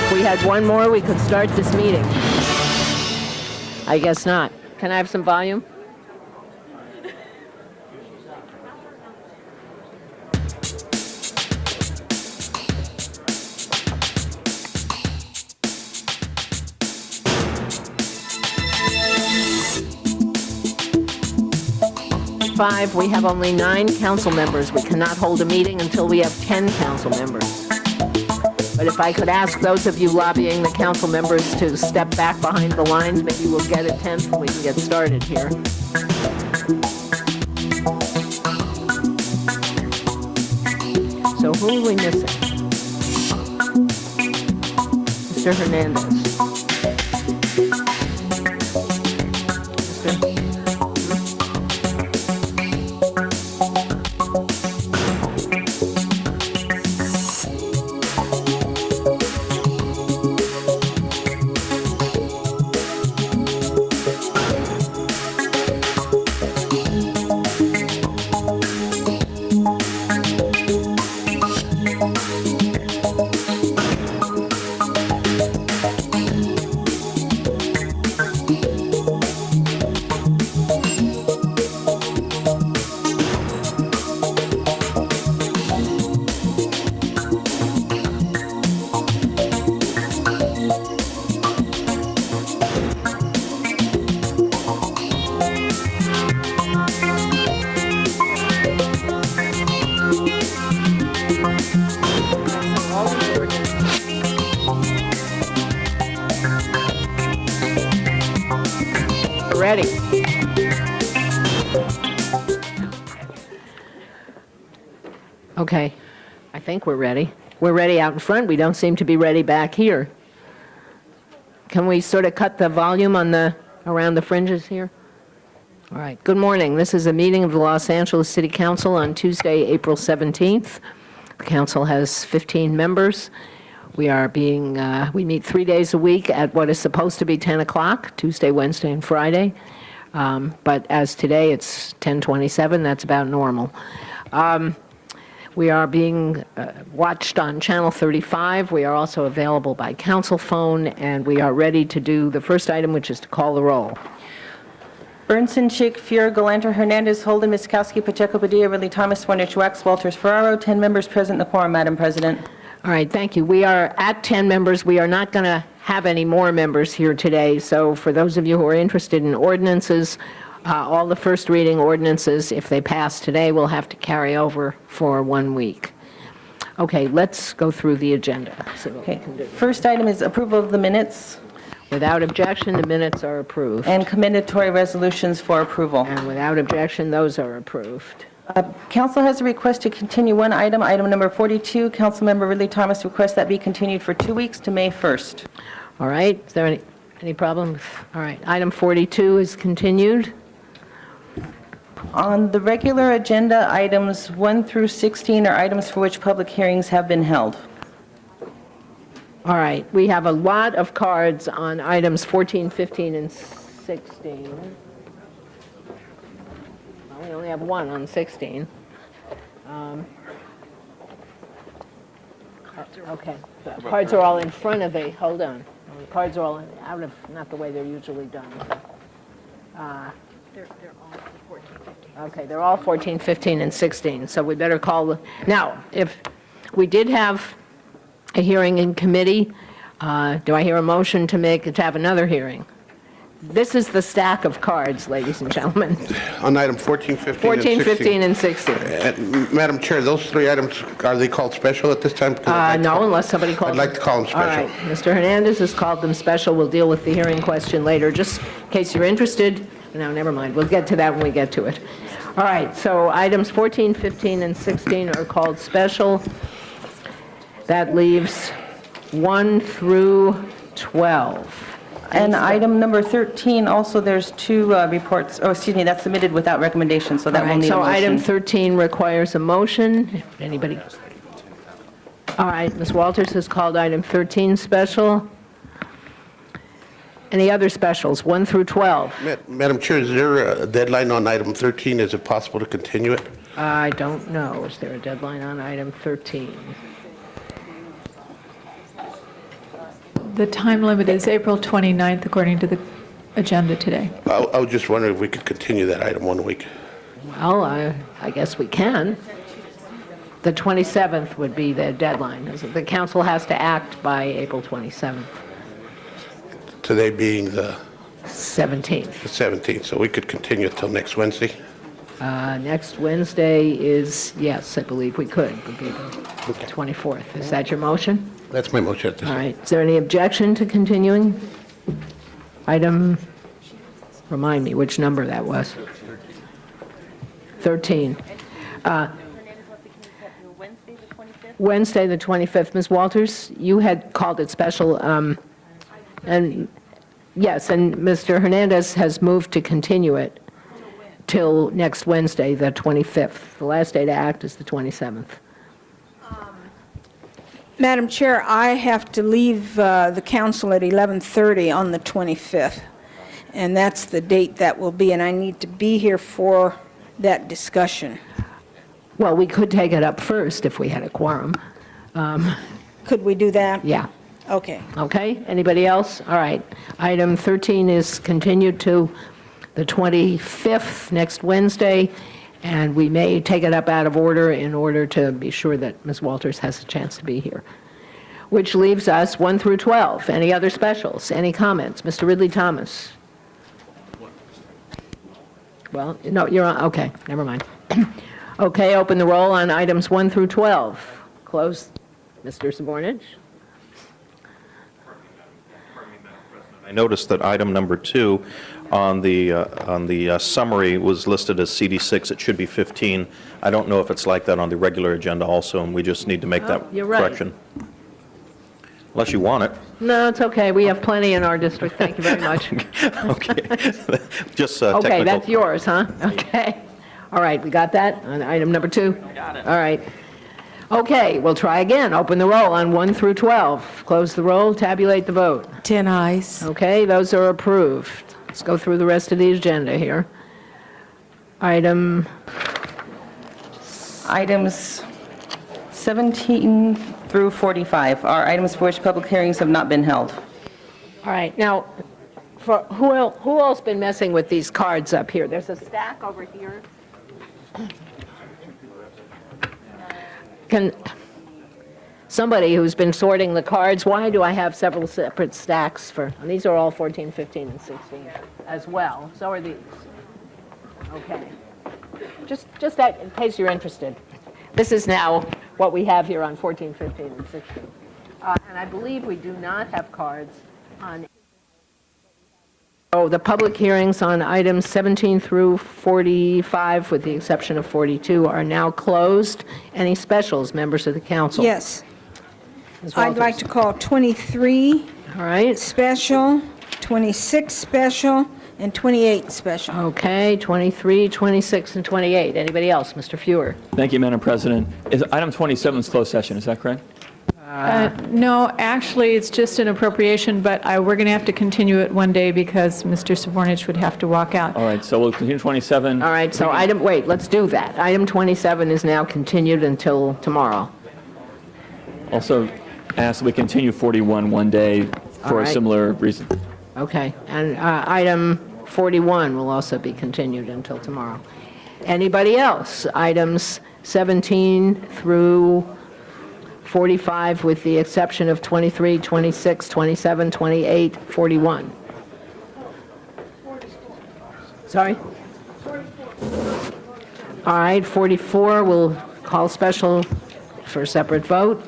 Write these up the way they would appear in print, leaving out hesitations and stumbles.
If we had one more, we could start this meeting. I guess not. Can I have some volume? Five, we have only 9 council members. We cannot hold a meeting until we have 10 council members. But if I could ask those of you lobbying the council members to step back behind the lines, maybe we'll get a 10th and we can get started here. So who are we missing? Mr. Hernandez. Ready. Okay, I think we're ready. We're ready out in front. We don't seem to be ready back here. Can we sort of cut the volume on around the fringes here? All right, good morning. This is a meeting of the Los Angeles City Council on Tuesday, April 17th. The council has 15 members. We meet 3 days a week at what is supposed to be 10 o'clock, Tuesday, Wednesday, and Friday. But as today, it's 10:27, that's about normal. We are being watched on Channel 35. We are also available by council phone, and we are ready to do the first item, which is to call the roll. Bernson, Chick, Fuhr, Galanter, Hernandez, Holden, Miskowski, Pacheco, Padilla, Ridley, Thomas, Warner, Wax, Walters, Ferraro. 10 members present in the quorum, Madam President. All right, thank you. We are at 10 members. We are not going to have any more members here today. So for those of you who are interested in ordinances, all the first reading ordinances, if they pass today, will have to carry over for 1 week. Okay, let's go through the agenda. See what we can do. First item is approval of the minutes Without objection, the minutes are approved. and commendatory resolutions for approval. And without objection, those are approved. Council has a request to continue one item, item number 42. Councilmember Ridley Thomas requests that be continued for 2 weeks to May 1st. All right, is there any problems? All right, item 42 is continued. On the regular agenda, items 1 through 16 are items for which public hearings have been held. All right, we have a lot of cards on items 14, 15, and 16. Well, we only have one on 16. Okay, the cards are all in front of the, hold on. The cards are all out of, not the way they're usually done. They're all 14, 15. Okay, they're all 14, 15, and 16, so we better call now, if we did have a hearing in committee, do I hear a motion to have another hearing? This is the stack of cards, ladies and gentlemen. On item 14, 15, 14, and 16. 15, and 16. Madam Chair, those 3 items, are they called special at this time? Because No, unless somebody calls. I'd like to call them All right, special. Mr. Hernandez has called them special. We'll deal with the hearing question later, just in case you're interested. No, never mind. We'll get to that when we get to it. All right, so items 14, 15, and 16 are called special. That leaves 1 through 12. And item number 13, also there's 2 reports, that's submitted without recommendation, so that will need a So motion. item 13 requires a motion. Anybody? All right, Ms. Walters has called item 13 special. Any other specials, 1 through 12? Madam Chair, is there a deadline on item 13? Is it possible to continue it? I don't know. Is there a deadline on item 13? The time limit is April 29th, according to the agenda today. I was just wondering if we could continue that item 1 week. Well, I guess we can. The 27th would be the deadline. The council has to act by April 27th, Today being the 17th. 17th, so we could continue it till next Wednesday. Next Wednesday is, yes, I believe we could, would be the 24th. Is that your motion? That's my motion at this All time. right. Is there any objection to continuing? Item, remind me which number that was. 13. Wednesday, the 25th. Ms. Walters, you had called it special, and yes, and Mr. Hernandez has moved to continue it till next Wednesday, the 25th. The last day to act is the 27th. Madam Chair, I have to leave the council at 11:30 on the 25th, and that's the date that will be, and I need to be here for that discussion. Well, we could take it up first if we had a quorum. Could we do that? Yeah. Okay. Okay, anybody else? All right. Item 13 is continued to the 25th, next Wednesday, and we may take it up out of order in order to be sure that Ms. Walters has a chance to be here. Which leaves us 1 through 12. Any other specials? Any comments? Mr. Ridley Thomas? Well, no, you're on, okay, never mind. Okay, open the roll on items 1 through 12. Close. Mr. Sabornich? I noticed that item number 2 on the summary was listed as CD6. It should be 15. I don't know if it's like that on the regular agenda also, and we just need to make that you're right. correction. Unless you want it. No, it's okay. We have plenty in our district. Thank you very much. Okay. Just technical. Okay, that's yours, huh? Okay. All right, we got that on item number 2? Got it. All right. Okay, we'll try again. Open the roll on 1 through 12. Close the roll, tabulate the vote. 10 ayes. Okay, those are approved. Let's go through the rest of the agenda here. Items 17 through 45 are items for which public hearings have not been held. All right, now, for who else been messing with these cards up here? There's a stack over here. Can somebody who's been sorting the cards, why do I have several separate stacks for, and these are all 14, 15, and 16 as well. So are these. Okay. Just that, in case you're interested. This is now what we have here on 14, 15, and 16. And I believe we do not have cards on. Oh, the public hearings on items 17 through 45, with the exception of 42, are now closed. Any specials, members of the council? Yes. Ms. I'd like Walters. to call 23 All right. special, 26 special, and 28 special. Okay, 23, 26, and 28. Anybody else? Mr. Fewer? Thank you, Madam President. Is item 27 is closed session, is that correct? No, actually, it's just an appropriation, but we're going to have to continue it one day because Mr. Savornich would have to walk out. All right, so we'll continue 27. All right, so wait, let's do that. Item 27 is now continued until tomorrow. Also ask that we continue 41 one day All for a right. similar reason. Okay, and item 41 will also be continued until tomorrow. Anybody else? Items 17 through 45, with the exception of 23, 26, 27, 28, 41. Sorry? All right, 44, we'll call special for a separate vote.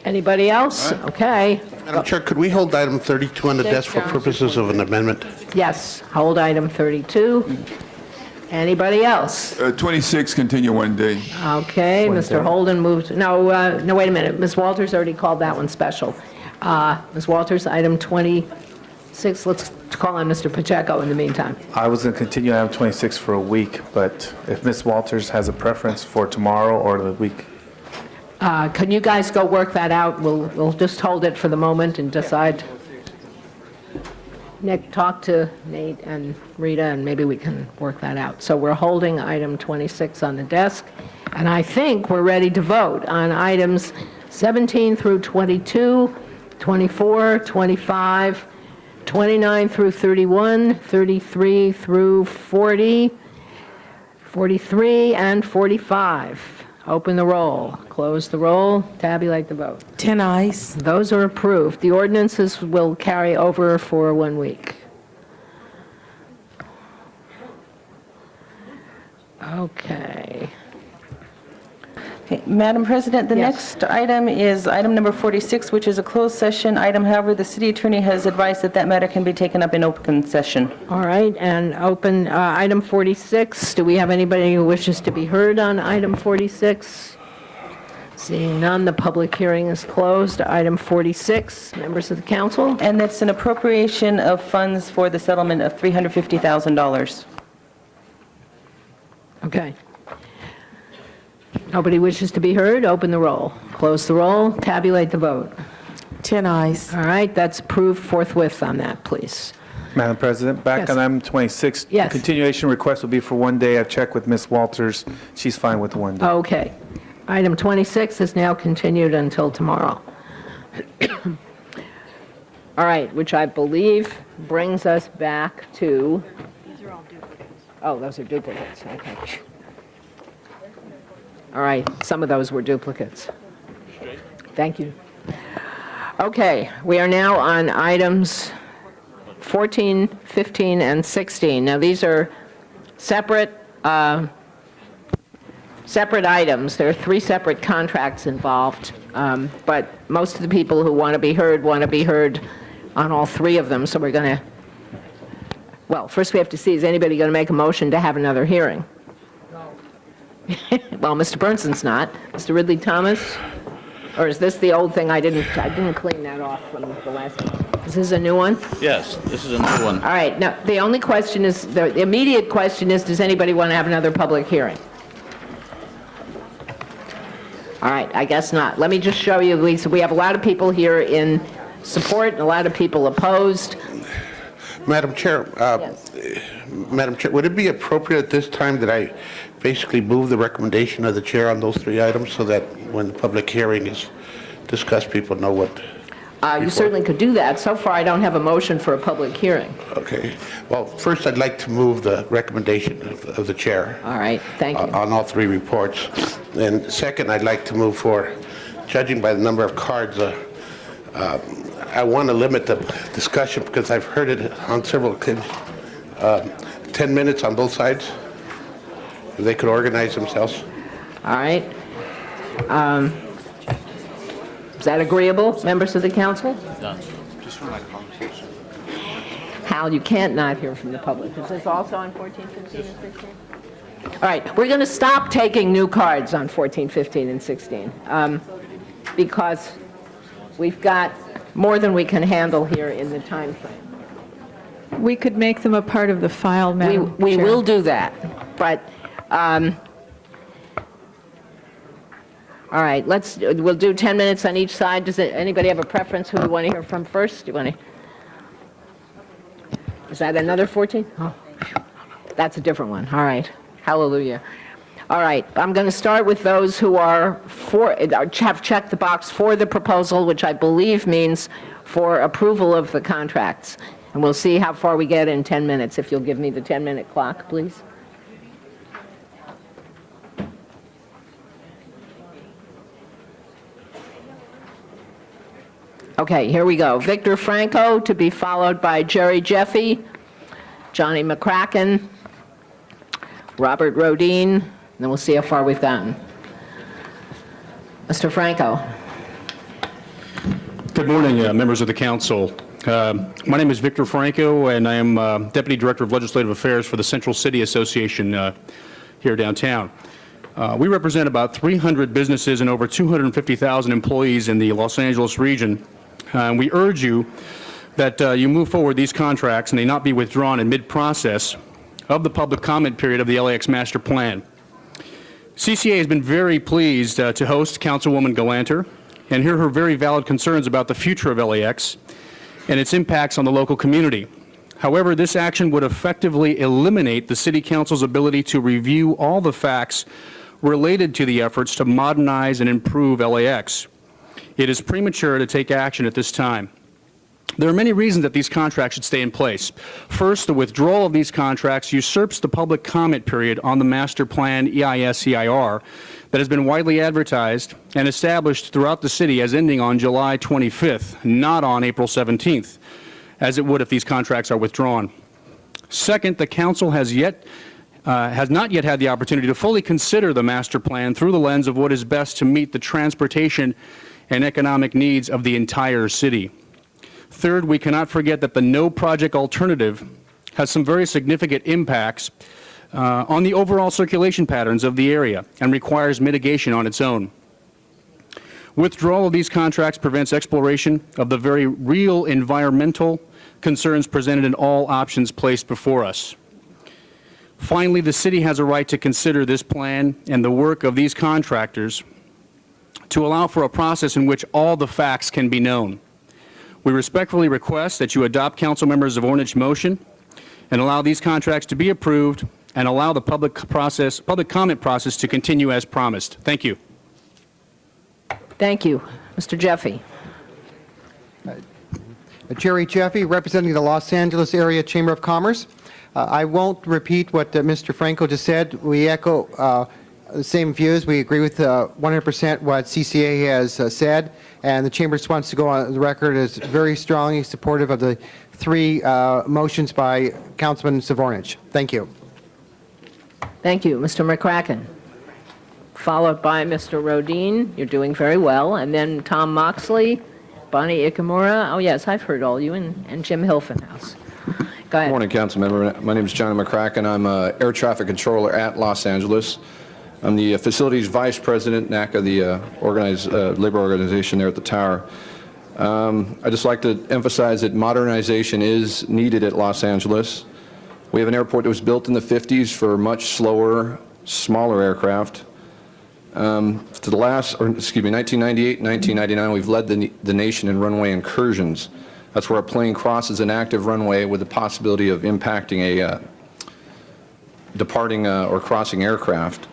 Anybody else? Okay. Madam Chair, could we hold item 32 on the desk for purposes of an amendment? Yes, hold item 32. Anybody else? 26, continue one day. Okay, Mr. Holden moved, no, wait a minute. Ms. Walters already called that one special. Ms. Walters, item 26, let's call on Mr. Pacheco in the meantime. I was going to continue item 26 for a week, but if Ms. Walters has a preference for tomorrow or the week. Can you guys go work that out? We'll just hold it for the moment and decide. Nick, talk to Nate and Rita, and maybe we can work that out. So we're holding item 26 on the desk, and I think we're ready to vote on items 17 through 22, 24, 25, 29 through 31, 33 through 40, 43, and 45. Open the roll, close the roll, tabulate the vote. 10 ayes. Those are approved. The ordinances will carry over for 1 week. Okay. Okay, Madam President, the Yes. next item is item number 46, which is a closed session item. However, the city attorney has advised that that matter can be taken up in open session. All right, and open item 46. Do we have anybody who wishes to be heard on item 46? Seeing none, the public hearing is closed. Item 46, members of the council? And that's an appropriation of funds for the settlement of $350,000. Okay. Nobody wishes to be heard? Open the roll. Close the roll, tabulate the vote. 10 ayes. All right, that's approved forthwith on that, please. Madam President, back Yes. on item 26. Yes. The continuation request will be for 1 day. I've checked with Ms. Walters. She's fine with 1 day. Okay. Item 26 is now continued until tomorrow. All right, which I believe brings us back to... These are all duplicates. Oh, those are duplicates, okay. All right, some of those were duplicates. Thank you. Okay, we are now on items 14, 15, and 16. Now, these are separate items. There are 3 separate contracts involved, but most of the people who want to be heard on all 3 of them, so we're going to, well, first we have to see, is anybody going to make a motion to have another hearing? Well, Mr. Bernson's not. Mr. Ridley Thomas? Or is this the old thing? I didn't clean that off from the last one. Is this a new one? Yes, this is a new one. All right, now, the only question is, the immediate question is, does anybody want to have another public hearing? All right, I guess not. Let me just show you, Lisa, we have a lot of people here in support and a lot of people opposed. Madam Chair, Yes. Madam Chair, would it be appropriate at this time that I basically move the recommendation of the chair on those 3 items so that when the public hearing is discussed, people know what? You certainly could do that. So far, I don't have a motion for a public hearing. Okay. Well, first, I'd like to move the recommendation of the chair All right, thank you. on all 3 reports. And second, I'd like to move for, judging by the number of cards, I want to limit the discussion because I've heard it on several occasions. 10 minutes on both sides. If they could organize themselves. All right. Is that agreeable, members of the council? Hal, you can't not hear from the public. Is this also on 14, 15, and 16? All right, we're going to stop taking new cards on 14, 15, and 16 because we've got more than we can handle here in the time frame. We could make them a part of the file, Madam We Chair. will do that, but, all right, we'll do 10 minutes on each side. Does anybody have a preference who we want to hear from first? Do you want to? Is that another 14? Oh, that's a different one. All right, hallelujah. All right, I'm going to start with those who are have checked the box for the proposal, which I believe means for approval of the contracts. And we'll see how far we get in 10 minutes, if you'll give me the 10-minute clock, please. Okay, here we go. Victor Franco, to be followed by Jerry Jeffy, Johnny McCracken, Robert Rodine, and then we'll see how far we've gotten. Mr. Franco. Good morning, members of the council. My name is Victor Franco, and I am Deputy Director of Legislative Affairs for the Central City Association here downtown. We represent about 300 businesses and over 250,000 employees in the Los Angeles region. We urge you that you move forward these contracts and they not be withdrawn in mid-process of the public comment period of the LAX Master Plan. CCA has been very pleased to host Councilwoman Galanter and hear her very valid concerns about the future of LAX and its impacts on the local community. However, this action would effectively eliminate the City Council's ability to review all the facts related to the efforts to modernize and improve LAX. it is premature to take action at this time. There are many reasons that these contracts should stay in place. First, the withdrawal of these contracts usurps the public comment period on the master plan EIS-EIR that has been widely advertised and established throughout the city as ending on July 25th, not on April 17th, as it would if these contracts are withdrawn. Second, the council has not yet had the opportunity to fully consider the master plan through the lens of what is best to meet the transportation and economic needs of the entire city. Third, we cannot forget that the no project alternative has some very significant impacts on the overall circulation patterns of the area and requires mitigation on its own. Withdrawal of these contracts prevents exploration of the very real environmental concerns presented in all options placed before us. Finally, the city has a right to consider this plan and the work of these contractors to allow for a process in which all the facts can be known. We respectfully request that you adopt council members of Ornich's motion and allow these contracts to be approved and allow the public comment process to continue as promised. Thank you. Thank you. Mr. Jeffy. Jerry Jeffy, representing the Los Angeles Area Chamber of Commerce. I won't repeat what Mr. Franco just said. We echo the same views. We agree with 100% what CCA has said, and the Chamber just wants to go on the record as very strongly supportive of the three motions by Councilman Savornich. Thank you. Thank you. Mr. McCracken. Followed by Mr. Rodin. You're doing very well. And then Tom Moxley, Bonnie Ikamura. Oh, yes, I've heard all you, and Jim Hilfenhaus. Go ahead. Good morning, Council Member. My name is Johnny McCracken. I'm an air traffic controller at Los Angeles. I'm the Facilities Vice President, NACA, the labor organization there at the tower. I'd just like to emphasize that modernization is needed at Los Angeles. We have an airport that was built in the 50s for much slower, smaller aircraft. To the last, or excuse me, 1998 and 1999, we've led the nation in runway incursions. That's where a plane crosses an active runway with the possibility of impacting a departing or crossing aircraft.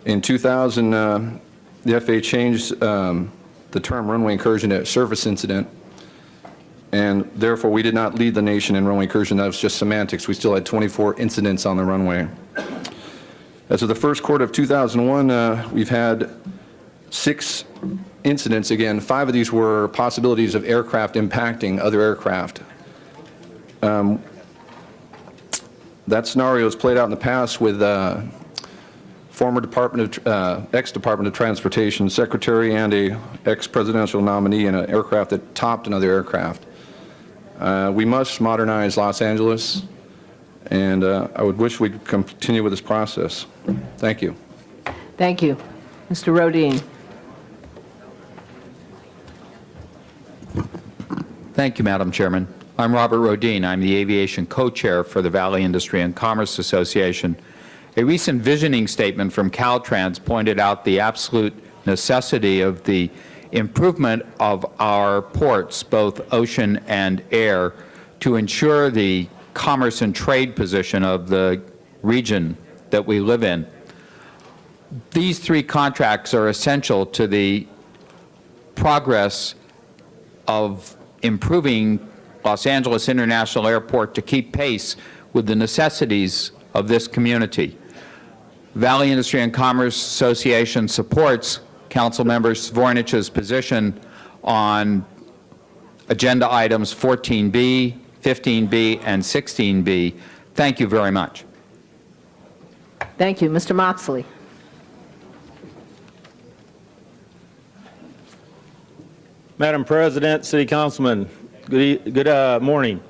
In 2000, the FAA changed the term runway incursion to surface incident, and therefore we did not lead the nation in runway incursion. That was just semantics. We still had 24 incidents on the runway. As of the first quarter of 2001, we've had 6 incidents. Again, 5 of these were possibilities of aircraft impacting other aircraft. That scenario has played out in the past with former ex-Department of Transportation secretary and a ex-presidential nominee in an aircraft that topped another aircraft. We must modernize Los Angeles, and I would wish we could continue with this process. Thank you. Thank you. Mr. Rodin. Thank you, Madam Chairman. I'm Robert Rodin. I'm the aviation co-chair for the Valley Industry and Commerce Association. A recent visioning statement from Caltrans pointed out the absolute necessity of the improvement of our ports, both ocean and air, to ensure the commerce and trade position of the region that we live in. These 3 contracts are essential to the progress of improving Los Angeles International Airport to keep pace with the necessities of this community. Valley Industry and Commerce Association supports Councilmember Savornich's position on agenda items 14B, 15B, and 16B. Thank you very much. Thank you. Mr. Moxley. Madam President, City Councilman, good morning.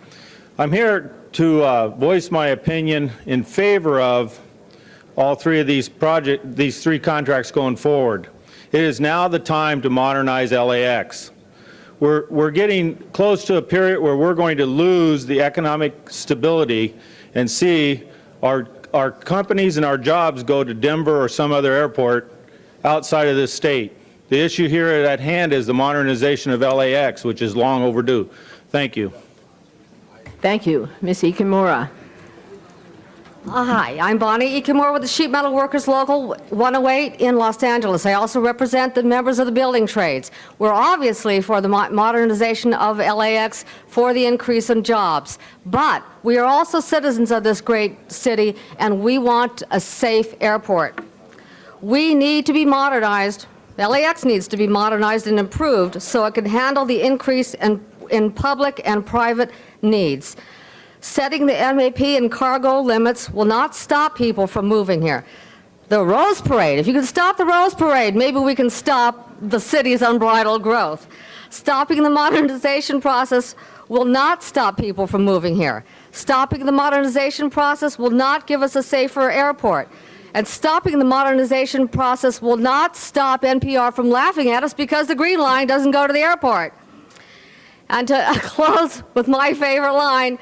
I'm here to voice my opinion in favor of all 3 of these 3 contracts going forward. It is now the time to modernize LAX. We're getting close to a period where we're going to lose the economic stability and see our companies and our jobs go to Denver or some other airport outside of this state. The issue here at hand is the modernization of LAX, which is long overdue. Thank you. Thank you. Ms. Ikamura. Hi, I'm Bonnie Ekamore with the Sheet Metal Workers Local 108 in Los Angeles. I also represent the members of the building trades. We're obviously for the modernization of LAX for the increase in jobs, but we are also citizens of this great city, and we want a safe airport. We need to be modernized. LAX needs to be modernized and improved so it can handle the increase in public and private needs. Setting the MAP and cargo limits will not stop people from moving here. The Rose Parade, if you can stop the Rose Parade, maybe we can stop the city's unbridled growth. Stopping the modernization process will not stop people from moving here. Stopping the modernization process will not give us a safer airport. And stopping the modernization process will not stop NPR from laughing at us because the Green Line doesn't go to the airport. And to close with my favorite line,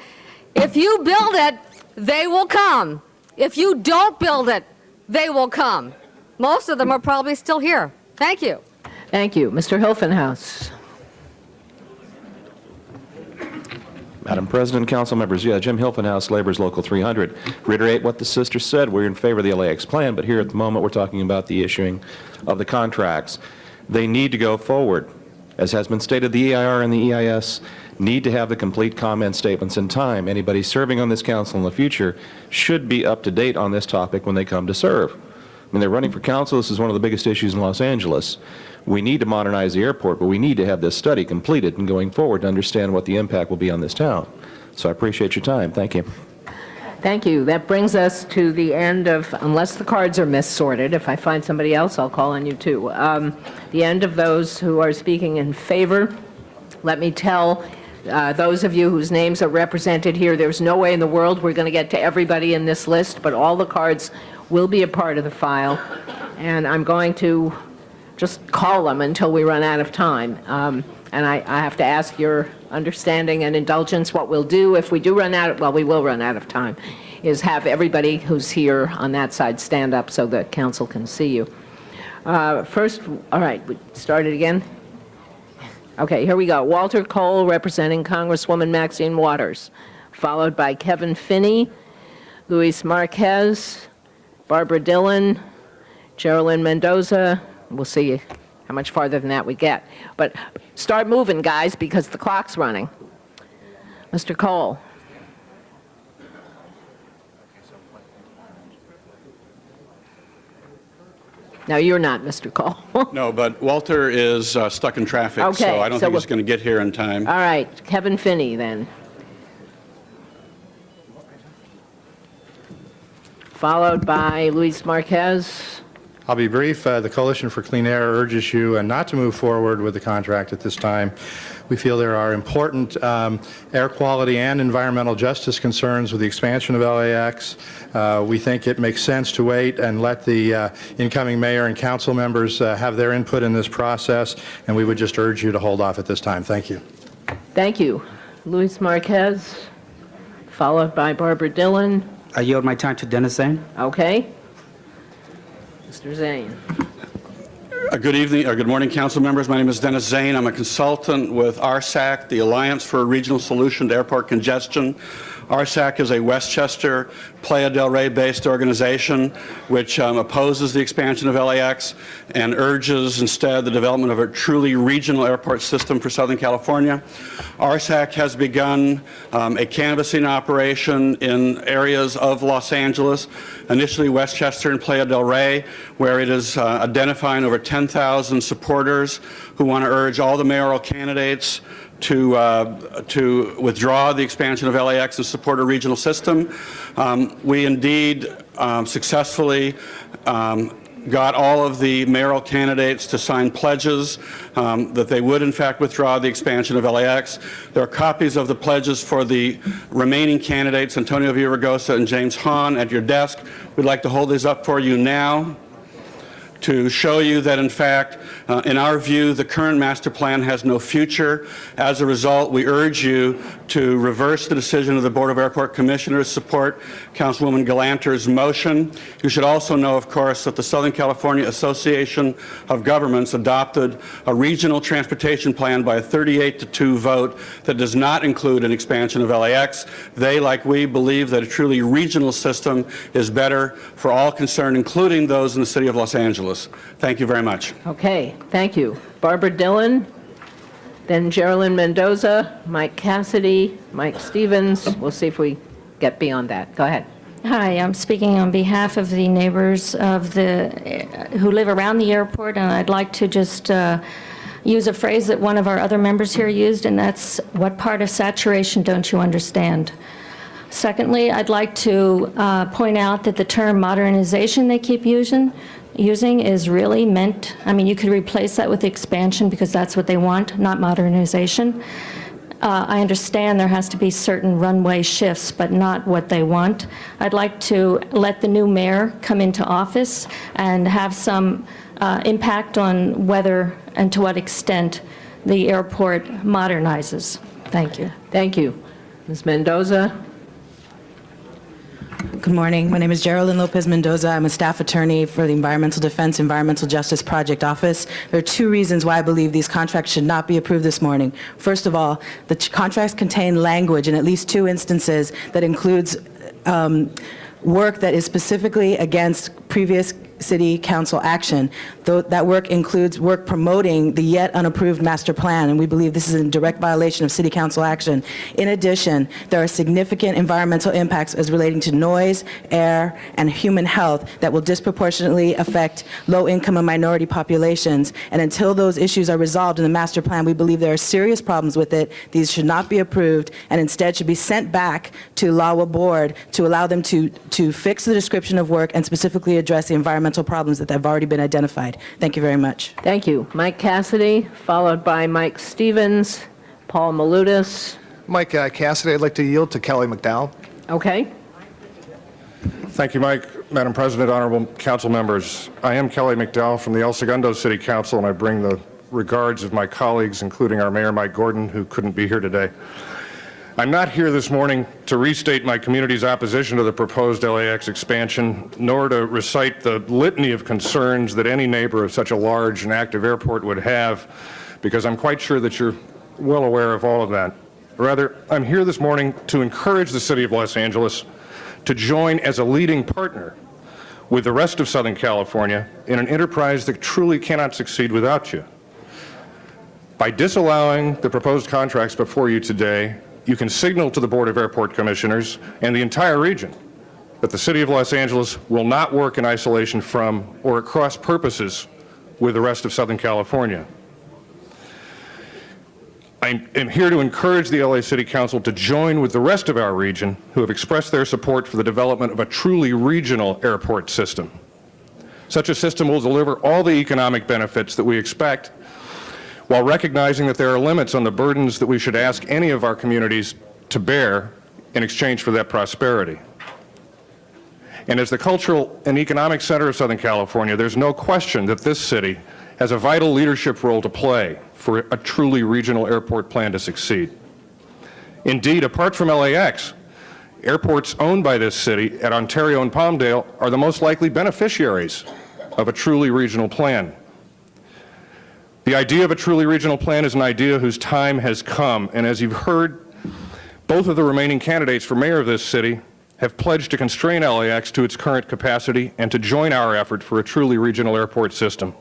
if you build it, they will come. If you don't build it, they will come. Most of them are probably still here. Thank you. Thank you. Mr. Hilfenhaus. Madam President, council members, Jim Hilfenhaus, Labor's Local 300. Reiterate what the sister said, we're in favor of the LAX plan, but here at the moment we're talking about the issuing of the contracts. They need to go forward. As has been stated, the EIR and the EIS need to have the complete comment statements in time. Anybody serving on this council in the future should be up to date on this topic when they come to serve. I mean, they're running for council. This is one of the biggest issues in Los Angeles. We need to modernize the airport, but we need to have this study completed and going forward to understand what the impact will be on this town. So I appreciate your time. Thank you. Thank you. That brings us to the end of, unless the cards are missorted, if I find somebody else, I'll call on you too. The end of those who are speaking in favor. Let me tell those of you whose names are represented here, there's no way in the world we're going to get to everybody in this list, but all the cards will be a part of the file, and I'm going to just call them until we run out of time. And I have to ask your understanding and indulgence. What we'll do if we do run out, well, we will run out of time, is have everybody who's here on that side stand up so the council can see you. First, all right, we start it again. Okay, here we go. Walter Cole representing Congresswoman Maxine Waters, followed by Kevin Finney, Luis Marquez, Barbara Dillon, Geraldine Mendoza. We'll see how much farther than that we get. But start moving, guys, because the clock's running. Mr. Cole. No, you're not, Mr. Cole. No, but Walter is stuck in traffic, Okay, so I don't so think he's going to get here in time. All right, Kevin Finney, then. Followed by Luis Marquez. I'll be brief. The Coalition for Clean Air urges you not to move forward with the contract at this time. We feel there are important air quality and environmental justice concerns with the expansion of LAX. We think it makes sense to wait and let the incoming mayor and council members have their input in this process, and we would just urge you to hold off at this time. Thank you. Thank you. Luis Marquez, followed by Barbara Dillon. I yield my time to Dennis Zane. Okay. Mr. Zane. Good evening, or good morning, council members. My name is Dennis Zane. I'm a consultant with RSAC, the Alliance for a Regional Solution to Airport Congestion. RSAC is a Westchester, Playa del Rey-based organization which opposes the expansion of LAX and urges instead the development of a truly regional airport system for Southern California. RSAC has begun a canvassing operation in areas of Los Angeles, initially Westchester and Playa del Rey, where it is identifying over 10,000 supporters who want to urge all the mayoral candidates to withdraw the expansion of LAX and support a regional system. We indeed successfully got all of the mayoral candidates to sign pledges that they would in fact withdraw the expansion of LAX. There are copies of the pledges for the remaining candidates, Antonio Villaraigosa and James Hahn, at your desk. We'd like to hold these up for you now. to show you that, in fact, in our view, the current master plan has no future. As a result, we urge you to reverse the decision of the Board of Airport Commissioners, support Councilwoman Galanter's motion. You should also know, of course, that the Southern California Association of Governments adopted a regional transportation plan by a 38-2 vote that does not include an expansion of LAX. They, like we, believe that a truly regional system is better for all concerned, including those in the city of Los Angeles. Thank you very much. Okay, thank you. Barbara Dillon, then Geraldine Mendoza, Mike Cassidy, Mike Stevens. We'll see if we get beyond that. Go ahead. Hi, I'm speaking on behalf of the neighbors of who live around the airport, and I'd like to just use a phrase that one of our other members here used, and that's, what part of saturation don't you understand? Secondly, I'd like to point out that the term modernization they keep using is really meant, I mean, you could replace that with expansion because that's what they want, not modernization. I understand there has to be certain runway shifts, but not what they want. I'd like to let the new mayor come into office and have some impact on whether and to what extent the airport modernizes. Thank you. Thank you. Ms. Mendoza? Good morning. My name is Geraldine Lopez Mendoza. I'm a staff attorney for the Environmental Defense Environmental Justice Project Office. There are two reasons why I believe these contracts should not be approved this morning. First of all, the contracts contain language in at least two instances that includes work that is specifically against previous city council action. Though that work includes work promoting the yet unapproved master plan, and we believe this is in direct violation of city council action. In addition, there are significant environmental impacts as relating to noise, air, and human health that will disproportionately affect low-income and minority populations. And until those issues are resolved in the master plan, we believe there are serious problems with it. These should not be approved and instead should be sent back to LAWA board to allow them to fix the description of work and specifically address the environmental problems that have already been identified. Thank you very much. Thank you. Mike Cassidy, followed by Mike Stevens, Paul Malutis. Mike Cassidy, I'd like to yield to Kelly McDowell. Okay. Thank you, Mike. Madam President, honorable council members. I am Kelly McDowell from the El Segundo City Council, and I bring the regards of my colleagues, including our Mayor Mike Gordon, who couldn't be here today. I'm not here this morning to restate my community's opposition to the proposed LAX expansion, nor to recite the litany of concerns that any neighbor of such a large and active airport would have, because I'm quite sure that you're well aware of all of that. Rather, I'm here this morning to encourage the city of Los Angeles to join as a leading partner with the rest of Southern California in an enterprise that truly cannot succeed without you. By disallowing the proposed contracts before you today, you can signal to the Board of Airport Commissioners and the entire region that the City of Los Angeles will not work in isolation from or at cross purposes with the rest of Southern California. I am here to encourage the LA City Council to join with the rest of our region who have expressed their support for the development of a truly regional airport system. Such a system will deliver all the economic benefits that we expect, while recognizing that there are limits on the burdens that we should ask any of our communities to bear in exchange for that prosperity. And as the cultural and economic center of Southern California, there's no question that this city has a vital leadership role to play for a truly regional airport plan to succeed. Indeed, apart from LAX, airports owned by this city at Ontario and Palmdale are the most likely beneficiaries of a truly regional plan. The idea of a truly regional plan is an idea whose time has come, and as you've heard, both of the remaining candidates for mayor of this city have pledged to constrain LAX to its current capacity and to join our effort for a truly regional airport system.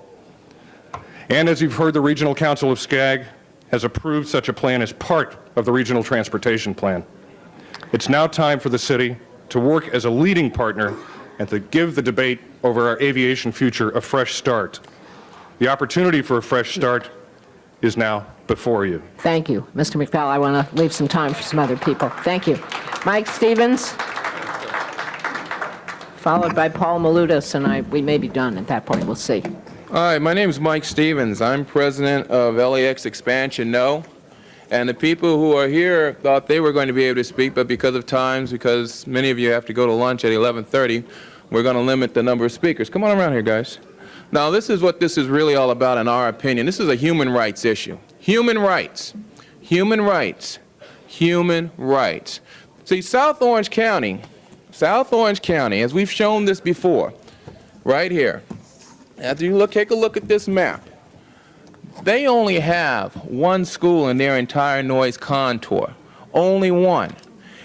And as you've heard, the Regional Council of SCAG has approved such a plan as part of the Regional Transportation Plan. It's now time for the city to work as a leading partner and to give the debate over our aviation future a fresh start. The opportunity for a fresh start is now before you. Thank you. Mr. McDowell, I want to leave some time for some other people. Thank you. Mike Stevens, followed by Paul Malutis, and we may be done at that point. We'll see. Hi, my name is Mike Stevens. I'm president of LAX Expansion No, and the people who are here thought they were going to be able to speak, but because of times, because many of you have to go to lunch at 11:30, we're going to limit the number of speakers. Come on around here, guys. Now, this is what this is really all about, in our opinion. This is a human rights issue. Human rights. Human rights. Human rights. See, South Orange County, as we've shown this before, right here, after you take a look at this map, they only have one school in their entire noise contour. Only one.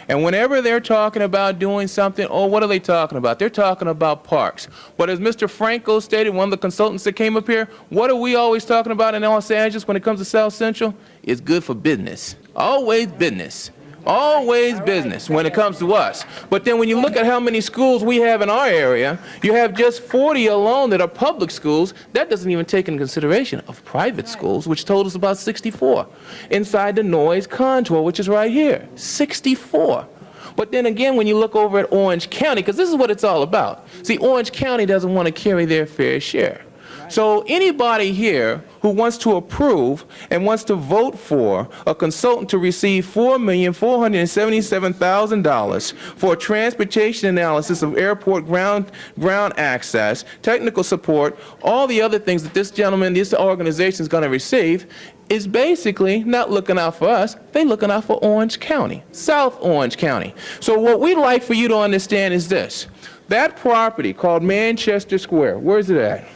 And whenever they're talking about doing something, oh, what are they talking about? They're talking about parks. But as Mr. Franco stated, one of the consultants that came up here, what are we always talking about in Los Angeles when it comes to South Central? It's good for business. Always business. Always business when it comes to us. But then when you look at how many schools we have in our area, you have just 40 alone that are public schools. That doesn't even take into consideration of private schools, which totals about 64 inside the noise contour, which is right here. 64. But then again, when you look over at Orange County, because this is what it's all about. See, Orange County doesn't want to carry their fair share. So anybody here who wants to approve and wants to vote for a consultant to receive $4,477,000 for transportation analysis of airport ground access, technical support, all the other things that this organization is going to receive, is basically not looking out for us. They're looking out for Orange County, South Orange County. So what we'd like for you to understand is this. That property called Manchester Square, where's it at?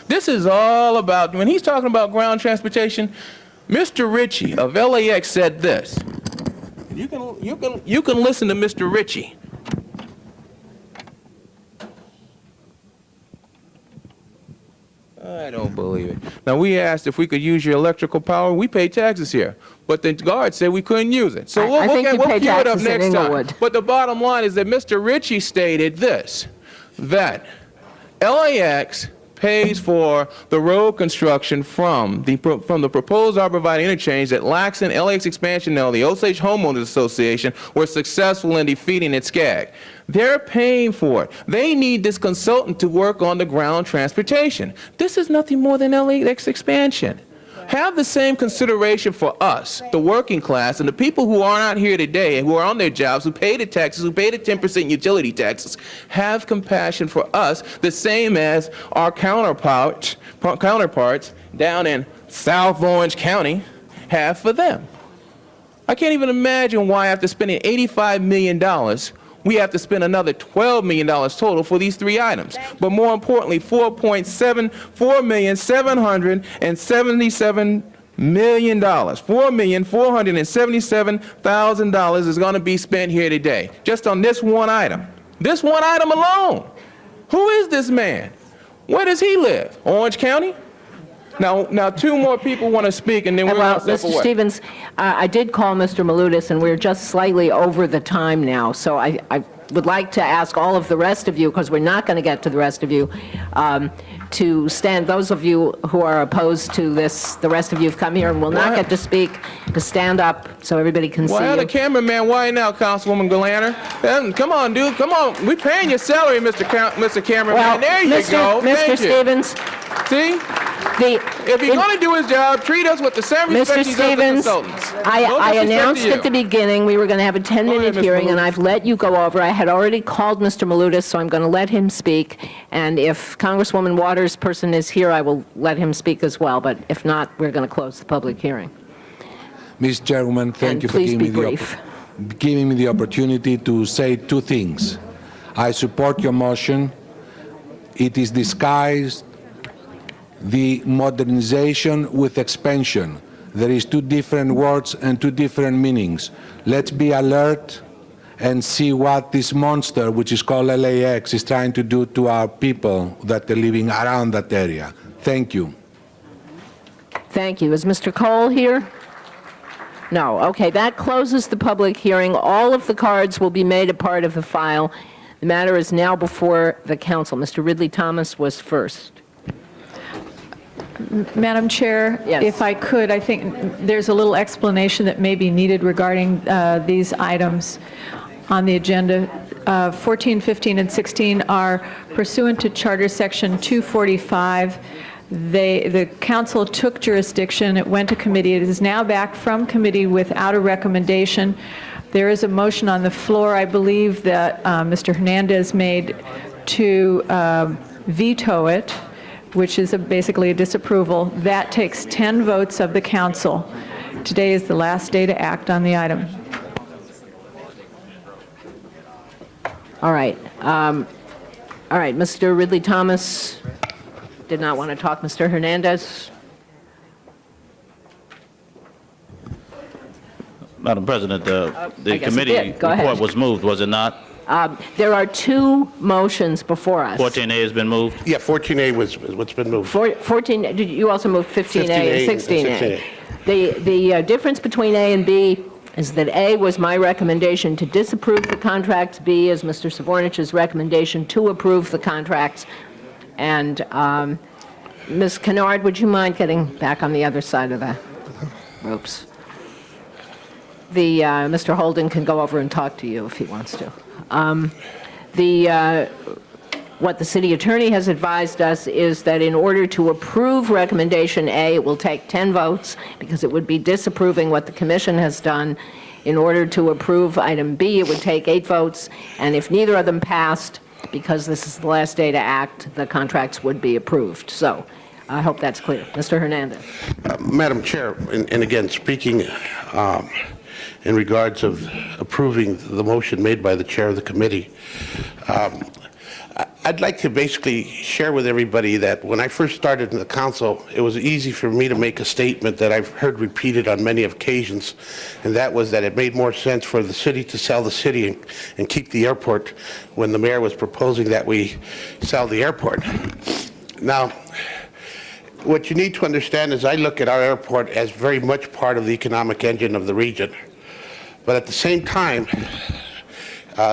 This is all about, when he's talking about ground transportation, Mr. Ritchie of LAX said this. You can listen to Mr. Ritchie. I don't believe it. Now, we asked if we could use your electrical power. We pay taxes here. But the guard said we couldn't use it. So we'll queue it up next time. But the bottom line is that Mr. Ritchie stated this, that LAX pays for the road construction from the proposed arborvitae interchange that LAX and LAX Expansion Now, the Osage Homeowners Association, were successful in defeating at SCAG. They're paying for it. They need this consultant to work on the ground transportation. This is nothing more than LAX expansion. Have the same consideration for us, the working class, and the people who are not here today, who are on their jobs, who pay the taxes, who pay the 10% utility taxes. Have compassion for us, the same as our counterparts down in South Orange County have for them. I can't even imagine why after spending $85 million, we have to spend another $12 million total for these three items. But more importantly, $4,777 million, $4,477,000 is going to be spent here today, just on this one item. This one item alone. Who is this man? Where does he live? Orange County? Now, two more people want to speak, and then we're going to step away. Mr. Stevens, I did call Mr. Malutis, and we're just slightly over the time now, so I would like to ask all of the rest of you, because we're not going to get to the rest of you, to stand, those of you who are opposed to this, the rest of you have come here and will not get to speak, to stand up so everybody can see you. Well, the cameraman, why now, Councilwoman Galanter? Come on, dude, come on. We're paying your salary, Mr. Cameraman. Well, there you go. Mr. Stevens. See? If he's going to do his job, treat us with the same respect he's done to consultants. I announced at the beginning we were going to have a 10-minute hearing, and I've let you go over. I had already called Mr. Malutis, so I'm going to let him speak. And if Congresswoman Waters' person is here, I will let him speak as well. But if not, we're going to close the public hearing. Ms. Chairwoman, thank you for giving me the opportunity to say two things. I support your motion. It is disguised the modernization with expansion. There is two different words and two different meanings. Let's be alert and see what this monster, which is called LAX, is trying to do to our people that are living around that area. Thank you. Thank you. Is Mr. Cole here? No. Okay, that closes the public hearing. All of the cards will be made a part of the file. The matter is now before the council. Mr. Ridley Thomas was first. Madam Chair, yes. If I could, I think there's a little explanation that may be needed regarding these items on the agenda. 14, 15, and 16 are pursuant to Charter Section 245. The council took jurisdiction. It went to committee. It is now back from committee without a recommendation. There is a motion on the floor, I believe, that Mr. Hernandez made to veto it. which is basically a disapproval. That takes 10 votes of the council. Today is the last day to act on the item. All right. All right, Mr. Ridley Thomas did not want to talk. Mr. Hernandez? Madam President, I the guess it committee did. Go ahead. report was moved, was it not? There are two motions before us. 14A has been moved? Yeah, 14A was what's been moved. 14, did you also move 15A and 16A? 16A. The difference between A and B is that A was my recommendation to disapprove the contracts, B is Mr. Savornich's recommendation to approve the contracts. And Ms. Kennard, would you mind getting back on the other side of the ropes? Mr. Holden can go over and talk to you if he wants to. What the city attorney has advised us is that in order to approve recommendation A, it will take 10 votes because it would be disapproving what the commission has done. In order to approve item B, it would take 8 votes, and if neither of them passed, because this is the last day to act, the contracts would be approved. So I hope that's clear. Mr. Hernandez. Madam Chair, and again, speaking in regards of approving the motion made by the chair of the committee, I'd like to basically share with everybody that when I first started in the council, it was easy for me to make a statement that I've heard repeated on many occasions, and that was that it made more sense for the city to sell the city and keep the airport when the mayor was proposing that we sell the airport. Now, what you need to understand is I look at our airport as very much part of the economic engine of the region. But at the same time,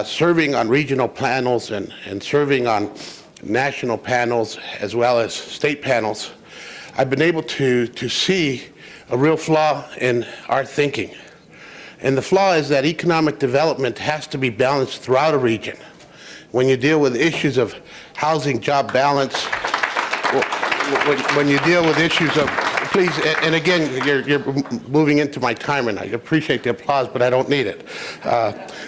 serving on regional panels and serving on national panels as well as state panels, I've been able to see a real flaw in our thinking. And the flaw is that economic development has to be balanced throughout a region. When you deal with issues of housing, job balance, when you deal with issues of, please, and again, you're moving into my time, and I appreciate the applause, but I don't need it.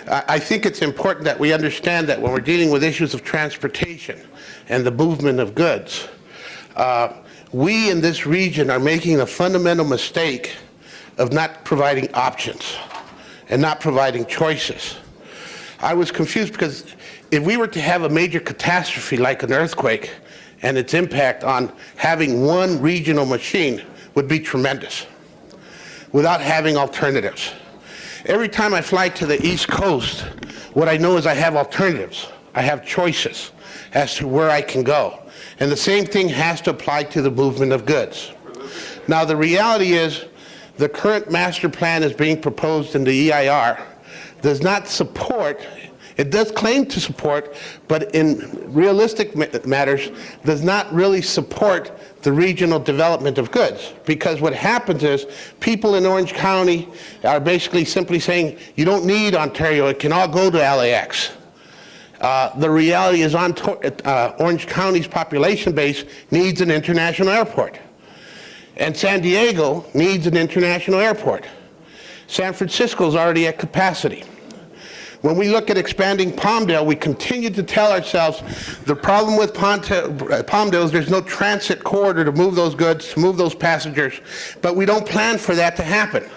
I think it's important that we understand that when we're dealing with issues of transportation and the movement of goods, we in this region are making a fundamental mistake of not providing options and not providing choices. I was confused because if we were to have a major catastrophe like an earthquake, and its impact on having one regional machine would be tremendous without having alternatives. Every time I fly to the East Coast, what I know is I have alternatives. I have choices as to where I can go. And the same thing has to apply to the movement of goods. Now, the reality is the current master plan is being proposed in the EIR does not support. It does claim to support, but in realistic matters, does not really support the regional development of goods. Because what happens is people in Orange County are basically simply saying, you don't need Ontario, it can all go to LAX. The reality is Orange County's population base needs an international airport. And San Diego needs an international airport. San Francisco is already at capacity. When we look at expanding Palmdale, we continue to tell ourselves the problem with Palmdale is there's no transit corridor to move those goods, to move those passengers, but we don't plan for that to happen.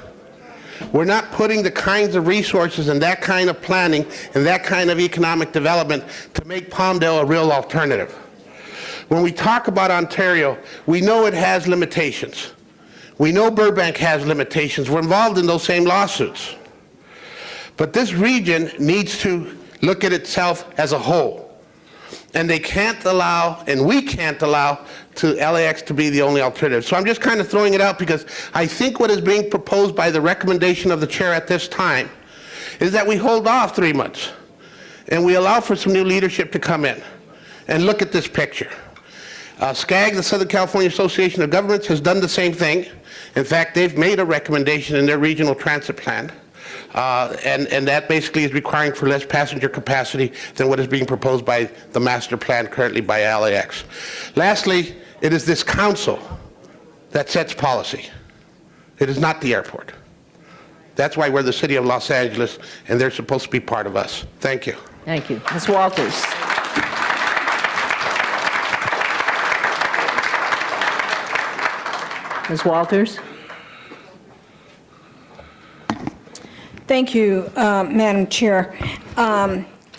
We're not putting the kinds of resources and that kind of planning and that kind of economic development to make Palmdale a real alternative. When we talk about Ontario, we know it has limitations. We know Burbank has limitations. We're involved in those same lawsuits. But this region needs to look at itself as a whole. And they can't allow, and we can't allow, to LAX to be the only alternative. So I'm just kind of throwing it out because I think what is being proposed by the recommendation of the chair at this time is that we hold off 3 months and we allow for some new leadership to come in and look at this picture. SCAG, the Southern California Association of Governments, has done the same thing. In fact, they've made a recommendation in their regional transit plan. And that basically is requiring for less passenger capacity than what is being proposed by the master plan currently by LAX. Lastly, it is this council that sets policy. It is not the airport. That's why we're the city of Los Angeles, and they're supposed to be part of us. Thank you. Thank you. Ms. Walters. Ms. Walters? Thank you, Madam Chair.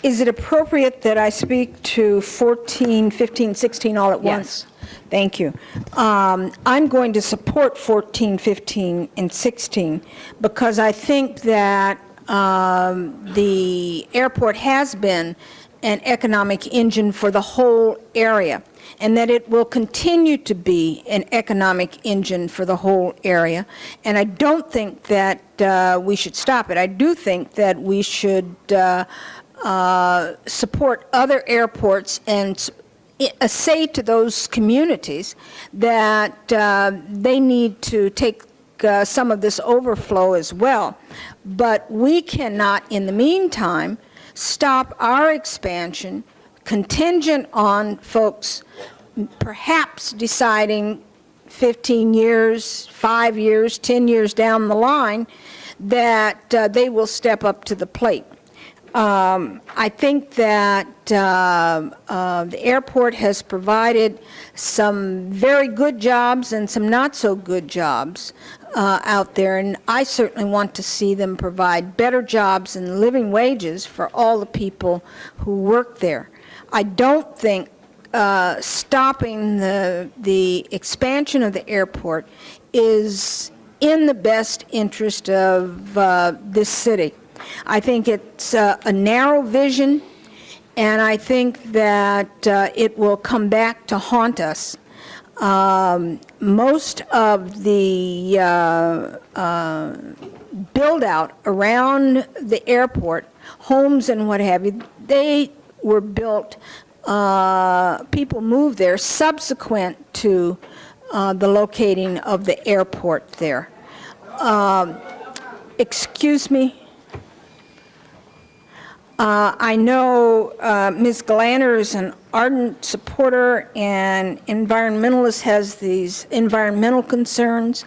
Is it appropriate that I speak to 14, 15, 16 all at once? Thank you. I'm going to support 14, 15, and 16 because I think that the airport has been an economic engine for the whole area, and that it will continue to be an economic engine for the whole area. And I don't think that we should stop it. I do think that we should support other airports and say to those communities that they need to take some of this overflow as well. But we cannot, in the meantime, stop our expansion contingent on folks perhaps deciding 15 years, 5 years, 10 years down the line that they will step up to the plate. I think that the airport has provided some very good jobs and some not so good jobs out there, and I certainly want to see them provide better jobs and living wages for all the people who work there. I don't think stopping the expansion of the airport is in the best interest of this city. I think it's a narrow vision, and I think that it will come back to haunt us. Most of the build-out around the airport, homes and what have you, they were built, people moved there subsequent to the locating of the airport there. Excuse me. I know Ms. Galanter is an ardent supporter and environmentalist, has these environmental concerns,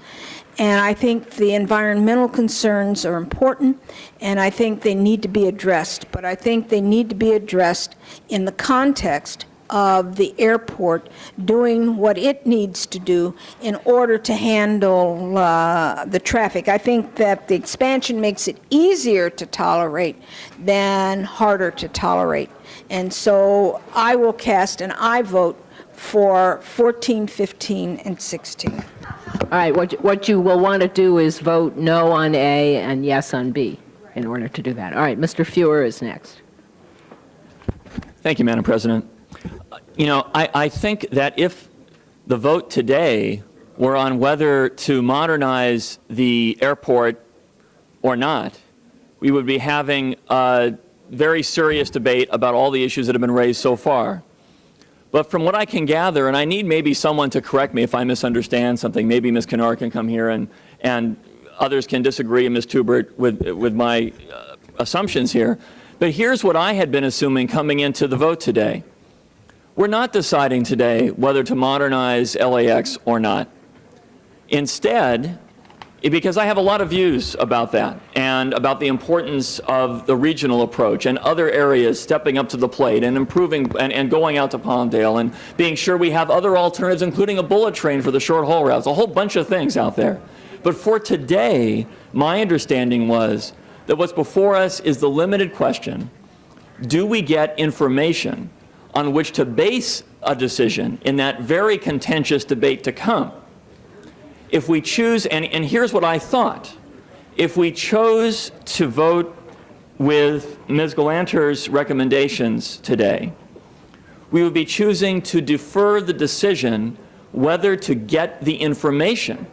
and I think the environmental concerns are important, and I think they need to be addressed. But I think they need to be addressed in the context of the airport doing what it needs to do in order to handle the traffic. I think that the expansion makes it easier to tolerate than harder to tolerate. And so I will cast an aye vote for 14, 15, and 16. All right, what you will want to do is vote no on A and yes on B in order to do that. All right, Mr. Feuer is next. Thank you, Madam President. You know, I think that if the vote today were on whether to modernize the airport or not, we would be having a very serious debate about all the issues that have been raised so far. But from what I can gather, and I need maybe someone to correct me if I misunderstand something, maybe Ms. Kennard can come here and others can disagree, Ms. Tubert, with my assumptions here. But here's what I had been assuming coming into the vote today. We're not deciding today whether to modernize LAX or not. Instead, because I have a lot of views about that and about the importance of the regional approach and other areas stepping up to the plate and improving and going out to Palmdale and being sure we have other alternatives, including a bullet train for the short haul routes, a whole bunch of things out there. But for today, my understanding was that what's before us is the limited question, do we get information on which to base a decision in that very contentious debate to come? If we choose, and here's what I thought, if we chose to vote with Ms. Galanter's recommendations today, we would be choosing to defer the decision whether to get the information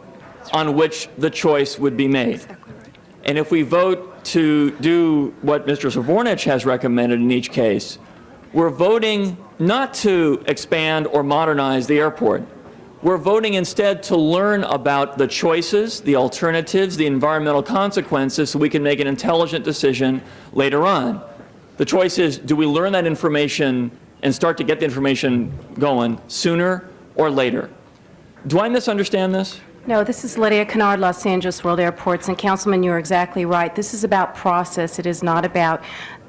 on which the choice would be made. And if we vote to do what Mr. Zvornich has recommended in each case, we're voting not to expand or modernize the airport. We're voting instead to learn about the choices, the alternatives, the environmental consequences so we can make an intelligent decision later on. The choice is, do we learn that information and start to get the information going sooner or later? Do I misunderstand this? No, this is Lydia Kennard, Los Angeles World Airports, and Councilman, you're exactly right. This is about process. It is not about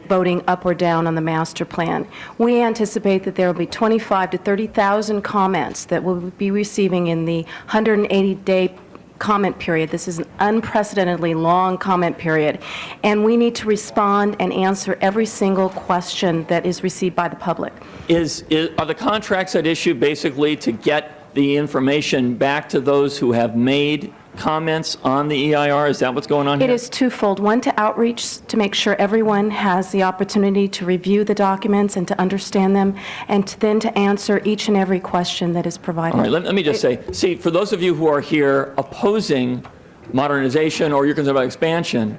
voting up or down on the master plan. We anticipate that there will be 25 to 30,000 comments that we'll be receiving in the 180-day comment period. This is an unprecedentedly long comment period, and we need to respond and answer every single question that is received by the public. Are the contracts at issue basically to get the information back to those who have made comments on the EIR? Is that what's going on here? It is twofold. One, to outreach, to make sure everyone has the opportunity to review the documents and to understand them, and then to answer each and every question that is provided. All right, let me just say, see, for those of you who are here opposing modernization or you're concerned about expansion,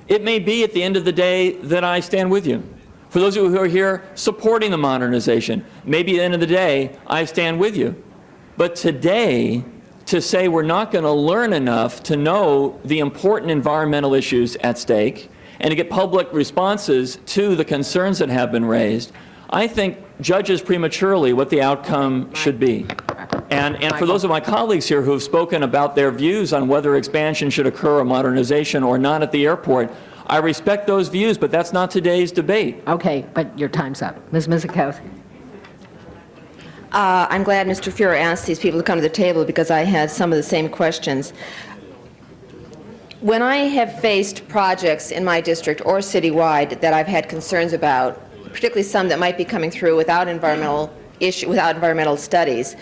it may be at the end of the day that I stand with you. For those of you who are here supporting the modernization, maybe at the end of the day, I stand with you. But today, to say we're not going to learn enough to know the important environmental issues at stake and to get public responses to the concerns that have been raised, I think judges prematurely what the outcome should be. And for those of my colleagues here who have spoken about their views on whether expansion should occur or modernization or not at the airport, I respect those views, but that's not today's debate. Okay, but your time's up. Ms. Mizikowski. I'm glad Mr. Fuhrer asked these people to come to the table because I had some of the same questions. When I have faced projects in my district or citywide that I've had concerns about, particularly some that might be coming through without environmental studies,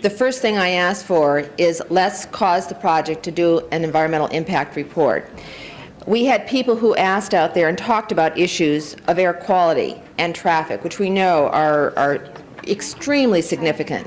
the first thing I ask for is let's cause the project to do an environmental impact report. We had people who asked out there and talked about issues of air quality and traffic, which we know are extremely significant.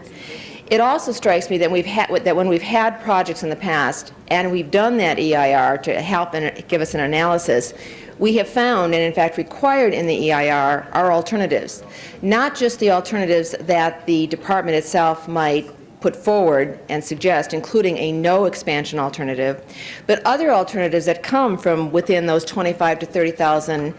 It also strikes me that when we've had projects in the past and we've done that EIR to help and give us an analysis, we have found, and in fact required in the EIR, are alternatives. Not just the alternatives that the department itself might put forward and suggest, including a no expansion alternative, but other alternatives that come from within those 25 to 30,000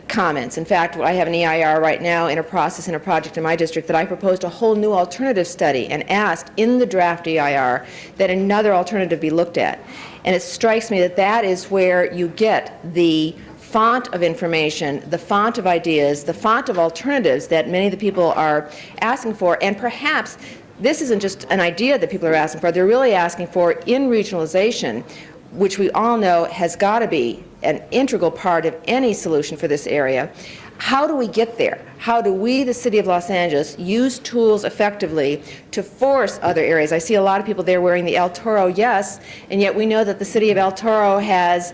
comments. In fact, I have an EIR right now in a process in a project in my district that I proposed a whole new alternative study and asked in the draft EIR that another alternative be looked at. And it strikes me that that is where you get the font of information, the font of ideas, the font of alternatives that many of the people are asking for, and perhaps this isn't just an idea that people are asking for, they're really asking for in regionalization, which we all know has got to be an integral part of any solution for this area. How do we get there? How do we, the City of Los Angeles, use tools effectively to force other areas? I see a lot of people there wearing the El Toro yes, and yet we know that the City of El Toro has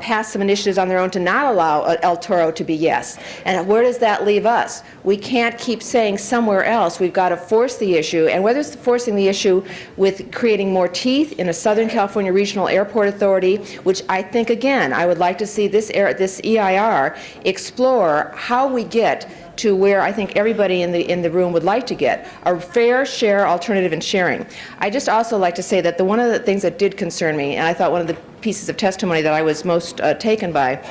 passed some initiatives on their own to not allow El Toro to be yes. And where does that leave us? We can't keep saying somewhere else. We've got to force the issue, and whether it's forcing the issue with creating more teeth in a Southern California Regional Airport Authority, which I think, again, I would like to see this EIR explore how we get to where I think everybody in the room would like to get, a fair share alternative in sharing. I just also like to say that one of the things that did concern me, and I thought one of the pieces of testimony that I was most taken by,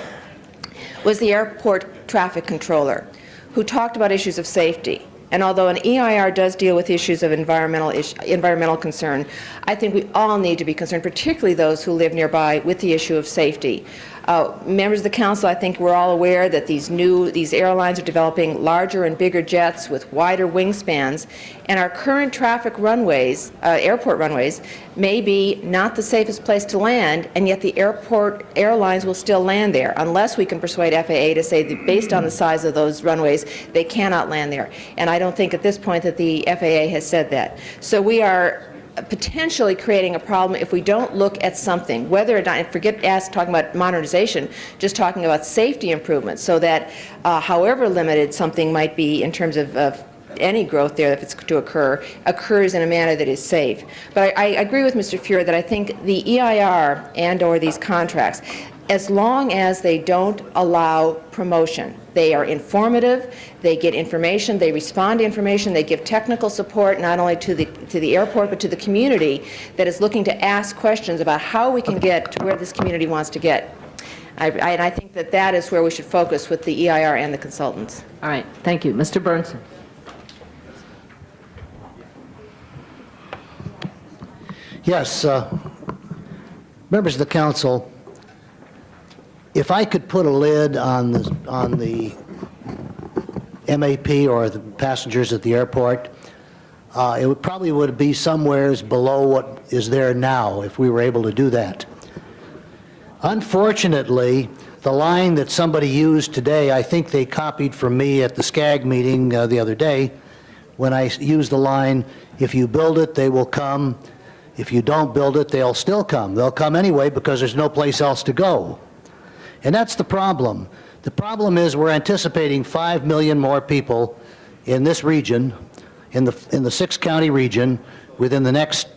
was the airport traffic controller, who talked about issues of safety. And although an EIR does deal with issues of environmental concern, I think we all need to be concerned, particularly those who live nearby, with the issue of safety. Members of the council, I think we're all aware that these airlines are developing larger and bigger jets with wider wingspans, and our current traffic runways, airport runways, may be not the safest place to land, and yet the airlines will still land there unless we can persuade FAA to say that based on the size of those runways, they cannot land there. And I don't think at this point that the FAA has said that. So we are potentially creating a problem if we don't look at something, whether or not, and forget talking about modernization, just talking about safety improvements, so that however limited something might be in terms of any growth there, if it's to occurs in a manner that is safe. But I agree with Mr. Fuhrer that I think the EIR and/or these contracts, as long as they don't allow promotion, they are informative, they get information, they respond to information, they give technical support not only to the airport but to the community that is looking to ask questions about how we can get to where this community wants to get. And I think that that is where we should focus with the EIR and the consultants. All right, thank you. Mr. Bernsen. Yes, Members of the council, if I could put a lid on the MAP or the passengers at the airport, it would probably be somewhere below what is there now if we were able to do that. Unfortunately, the line that somebody used today, I think they copied from me at the SCAG meeting the other day, when I used the line, if you build it, they will come. If you don't build it, they'll still come. They'll come anyway because there's no place else to go. And that's the problem. The problem is we're anticipating 5 million more people in this region, in the 6-county region, within the next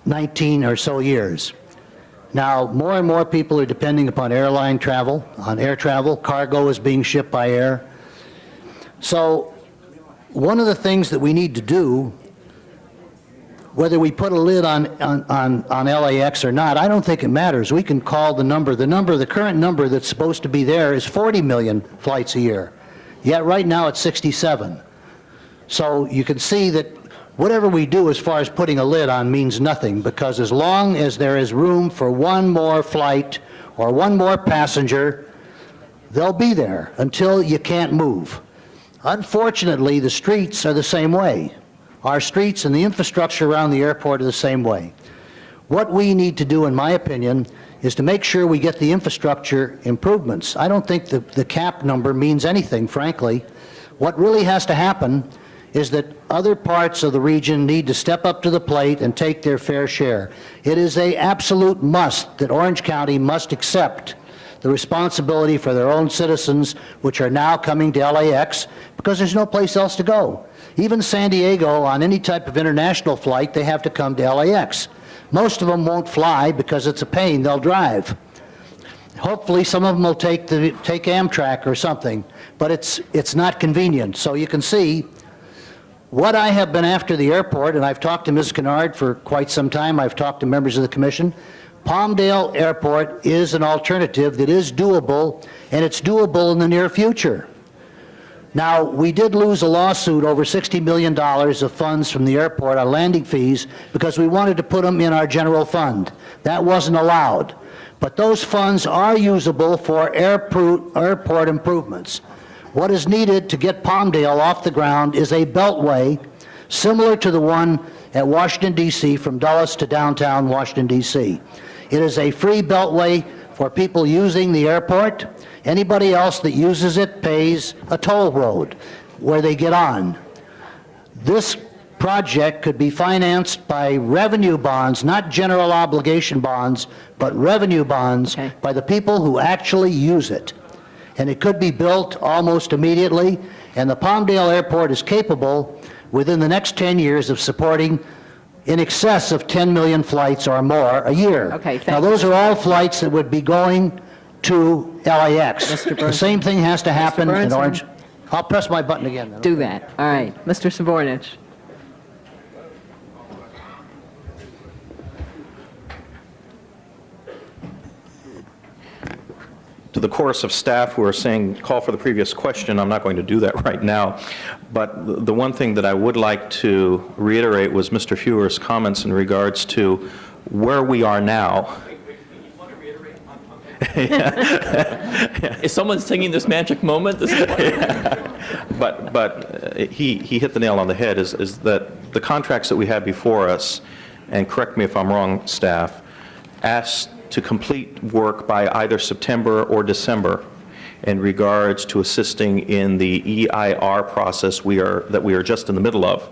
19 or so years. Now, more and more people are depending upon airline travel, on air travel. Cargo is being shipped by air. So one of the things that we need to do, whether we put a lid on LAX or not, I don't think it matters. We can call the number. The current number that's supposed to be there is 40 million flights a year. Yet right now it's 67. So you can see that whatever we do as far as putting a lid on means nothing, because as long as there is room for one more flight or one more passenger, they'll be there until you can't move. Unfortunately, the streets are the same way. Our streets and the infrastructure around the airport are the same way. What we need to do, in my opinion, is to make sure we get the infrastructure improvements. I don't think the cap number means anything, frankly. What really has to happen is that other parts of the region need to step up to the plate and take their fair share. It is an absolute must that Orange County must accept the responsibility for their own citizens, which are now coming to LAX, because there's no place else to go. Even San Diego, on any type of international flight, they have to come to LAX. Most of them won't fly because it's a pain. They'll drive. Hopefully, some of them will take Amtrak or something, but it's not convenient. So you can see what I have been after the airport, and I've talked to Ms. Kennard for quite some time. I've talked to members of the commission. Palmdale Airport is an alternative that is doable, and it's doable in the near future. Now, we did lose a lawsuit over $60 million of funds from the airport on landing fees because we wanted to put them in our general fund. That wasn't allowed. But those funds are usable for airport improvements. What is needed to get Palmdale off the ground is a beltway similar to the one at Washington, D.C., from Dulles to downtown Washington, D.C. It is a free beltway for people using the airport. Anybody else that uses it pays a toll road where they get on. This project could be financed by revenue bonds, not general obligation bonds, but revenue bonds by the people who actually use it. And it could be built almost immediately, and the Palmdale Airport is capable within the next 10 years of supporting in excess of 10 million flights or more a year. Okay, now, those are all flights that would be going to LAX. The same thing has to happen in Orange. I'll press my button again. Then. Do that. All right. Mr. Savornich. To the chorus of staff who are saying, call for the previous question, I'm not going to do that right now. But the one thing that I would like to reiterate was Mr. Feuer's comments in regards to where we are now. Is someone singing this magic moment? But he hit the nail on the head, is that the contracts that we have before us, and correct me if I'm wrong, staff, asked to complete work by either September or December in regards to assisting in the EIR process that we are just in the middle of.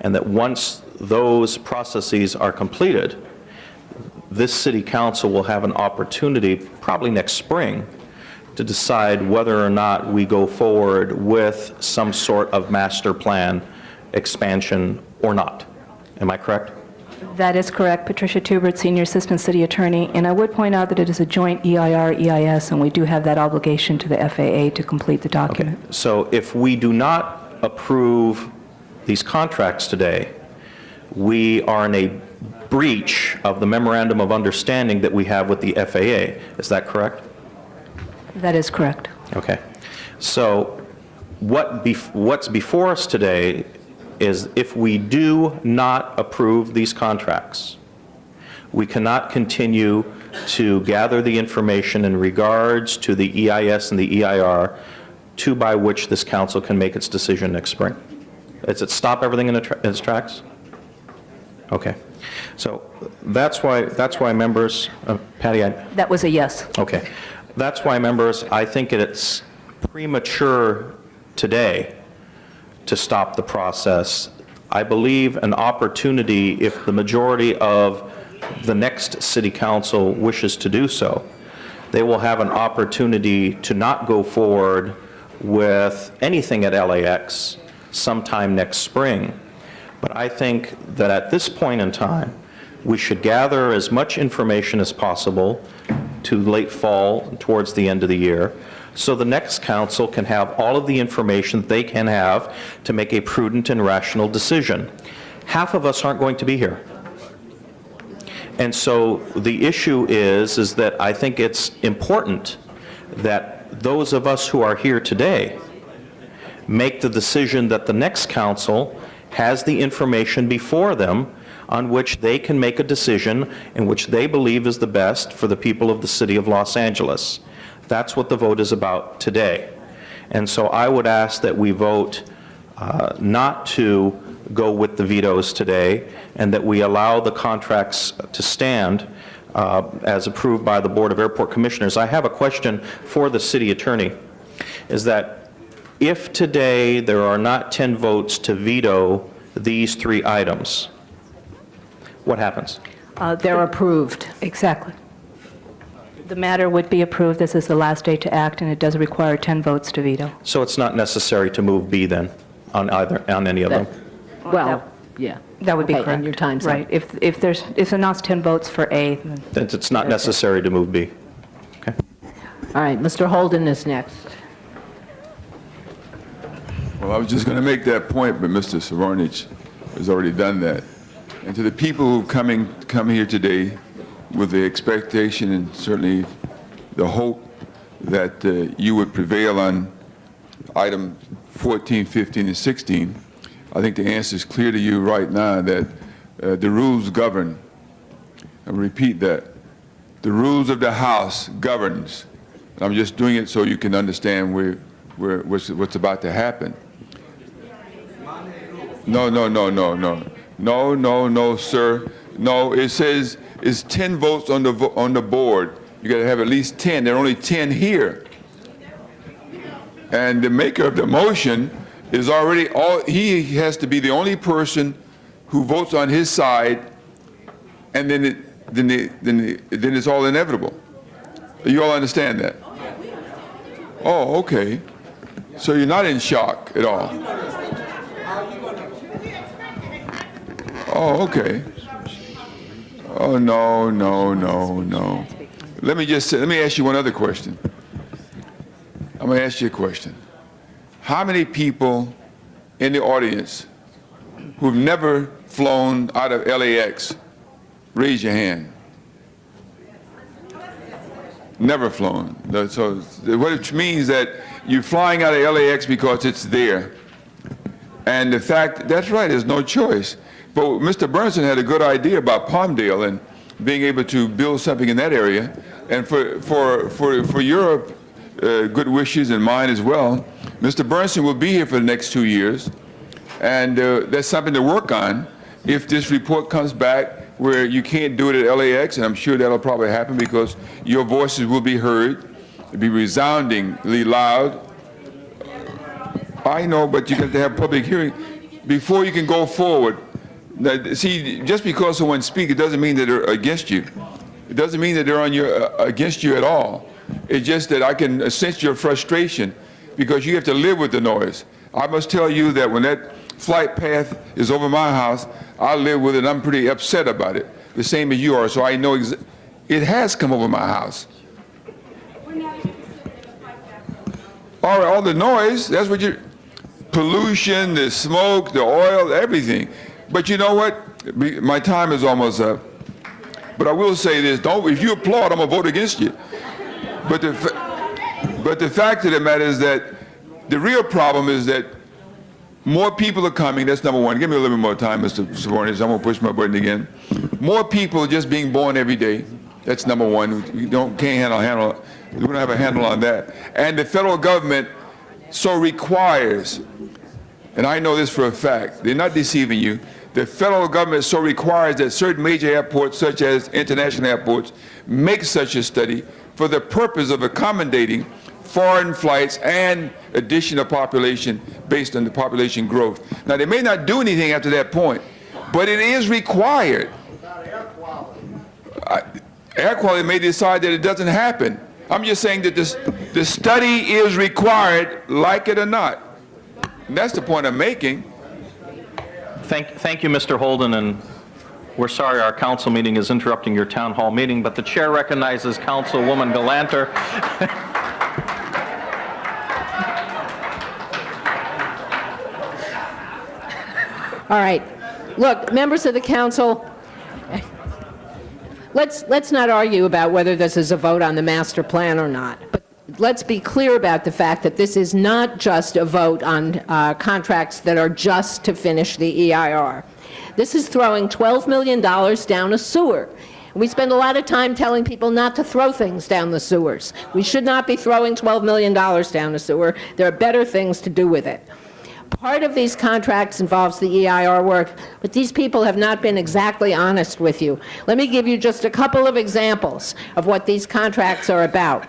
And that once those processes are completed, this city council will have an opportunity, probably next spring, to decide whether or not we go forward with some sort of master plan expansion or not. Am I correct? That is correct. Patricia Tubert, Senior Assistant City Attorney. And I would point out that it is a joint EIR-EIS, and we do have that obligation to the FAA to complete the document. Okay. So if we do not approve these contracts today, we are in a breach of the memorandum of understanding that we have with the FAA. Is that correct? That is correct. Okay. So what's before us today is if we do not approve these contracts, we cannot continue to gather the information in regards to the EIS and the EIR, to by which this council can make its decision next spring? Does it stop everything in its tracks? Okay. So that's why members, Patty, That was a yes. okay. That's why, members, I think it's premature today to stop the process. I believe an opportunity, if the majority of the next city council wishes to do so, they will have an opportunity to not go forward with anything at LAX sometime next spring. But I think that at this point in time, we should gather as much information as possible to late fall, towards the end of the year, so the next council can have all of the information they can have to make a prudent and rational decision. Half of us aren't going to be here. And so the issue is that I think it's important that those of us who are here today make the decision that the next council has the information before them on which they can make a decision in which they believe is the best for the people of the city of Los Angeles. That's what the vote is about today. And so I would ask that we vote not to go with the vetoes today, and that we allow the contracts to stand as approved by the Board of Airport Commissioners. I have a question for the city attorney, is that if today there are not 10 votes to veto these 3 items, what happens? They're approved. Exactly. The matter would be approved. This is the last day to act, and it does require 10 votes to veto. So it's not necessary to move B then, on any of them? Well, yeah. That would be Okay, correct. and your time's up. Right. If there's not 10 votes for A, then Then it's not necessary to move B. Okay. All right, Mr. Holden is next. Well, I was just going to make that point, but Mr. Savornich has already done that. And to the people who come here today with the expectation and certainly the hope that you would prevail on item 14, 15, and 16, I think the answer is clear to you right now that the rules govern. I repeat that. The rules of the House governs. And I'm just doing it so you can understand what's about to happen. No, sir. No, it says it's 10 votes on the board. You got to have at least 10. There are only 10 here. And the maker of the motion is already he has to be the only person who votes on his side, and then it's all inevitable. You all understand that? Oh, okay. So you're not in shock at all. Oh, okay. Oh, no. Let me ask you one other question. I'm going to ask you a question. How many people in the audience who've never flown out of LAX, raise your hand? Never flown. So which means that you're flying out of LAX because it's there. And the fact, that's right, there's no choice. But Mr. Bernsen had a good idea about Palmdale and being able to build something in that area. And for your good wishes and mine as well, Mr. Bernsen will be here for the next 2 years. And that's something to work on. If this report comes back where you can't do it at LAX, and I'm sure that'll probably happen because your voices will be heard, it'll be resoundingly loud. I know, but you have to have public hearing before you can go forward. Now, see, just because someone speaks, it doesn't mean that they're against you. It doesn't mean that they're against you at all. It's just that I can sense your frustration because you have to live with the noise. I must tell you that when that flight path is over my house, I live with it and I'm pretty upset about it, the same as you are, so I know it has come over my house. All right, all the noise, that's what pollution, the smoke, the oil, everything. But you know what? My time is almost up. But I will say this, if you applaud, I'm gonna vote against you. But the fact of the matter is that the real problem is that more people are coming, that's number one. Give me a little bit more time, Mr. Savornich, I'm gonna push my button again. More people are just being born every day. That's number one. We we don't have a handle on that. And the federal government so requires, and I know this for a fact, they're not deceiving you, the federal government so requires that certain major airports, such as international airports, make such a study for the purpose of accommodating foreign flights and addition of population based on the population growth. Now, they may not do anything after that point, but it is required. Air quality may decide that it doesn't happen. I'm just saying that the study is required, like it or not. And that's the point I'm making. Thank you, Mr. Holden, and we're sorry our council meeting is interrupting your town hall meeting, but the chair recognizes Councilwoman Galanter. All right. Look, members of the council, let's not argue about whether this is a vote on the master plan or not. But let's be clear about the fact that this is not just a vote on contracts that are just to finish the EIR. This is throwing $12 million down a sewer. We spend a lot of time telling people not to throw things down the sewers. We should not be throwing $12 million down a sewer. There are better things to do with it. Part of these contracts involves the EIR work, but these people have not been exactly honest with you. Let me give you just a couple of examples of what these contracts are about.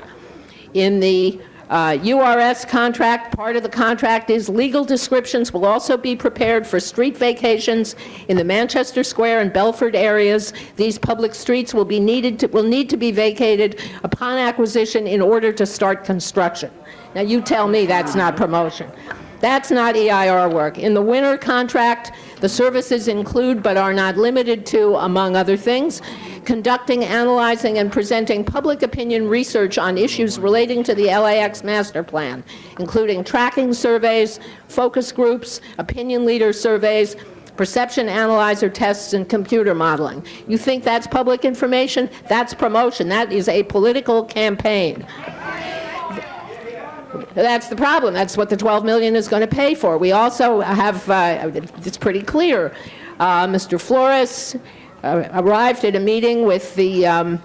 In the URS contract, part of the contract is legal descriptions will also be prepared for street vacations in the Manchester Square and Belford areas. These public streets will need to be vacated upon acquisition in order to start construction. Now, you tell me that's not promotion. That's not EIR work. In the winter contract, the services include but are not limited to, among other things, conducting, analyzing, and presenting public opinion research on issues relating to the LAX master plan, including tracking surveys, focus groups, opinion leader surveys, perception analyzer tests, and computer modeling. You think that's public information? That's promotion. That is a political campaign. That's the problem. That's what the $12 million is going to pay for. We also have, it's pretty clear, Mr. Flores arrived at a meeting with the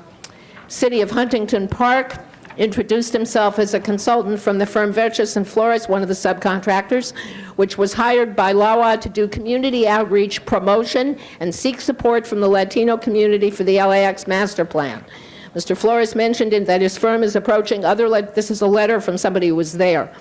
city of Huntington Park, introduced himself as a consultant from the firm Verchis and Flores, one of the subcontractors, which was hired by LAWA to do community outreach, promotion, and seek support from the Latino community for the LAX master plan. Mr. Flores mentioned that his firm is approaching this is a letter from somebody who was there,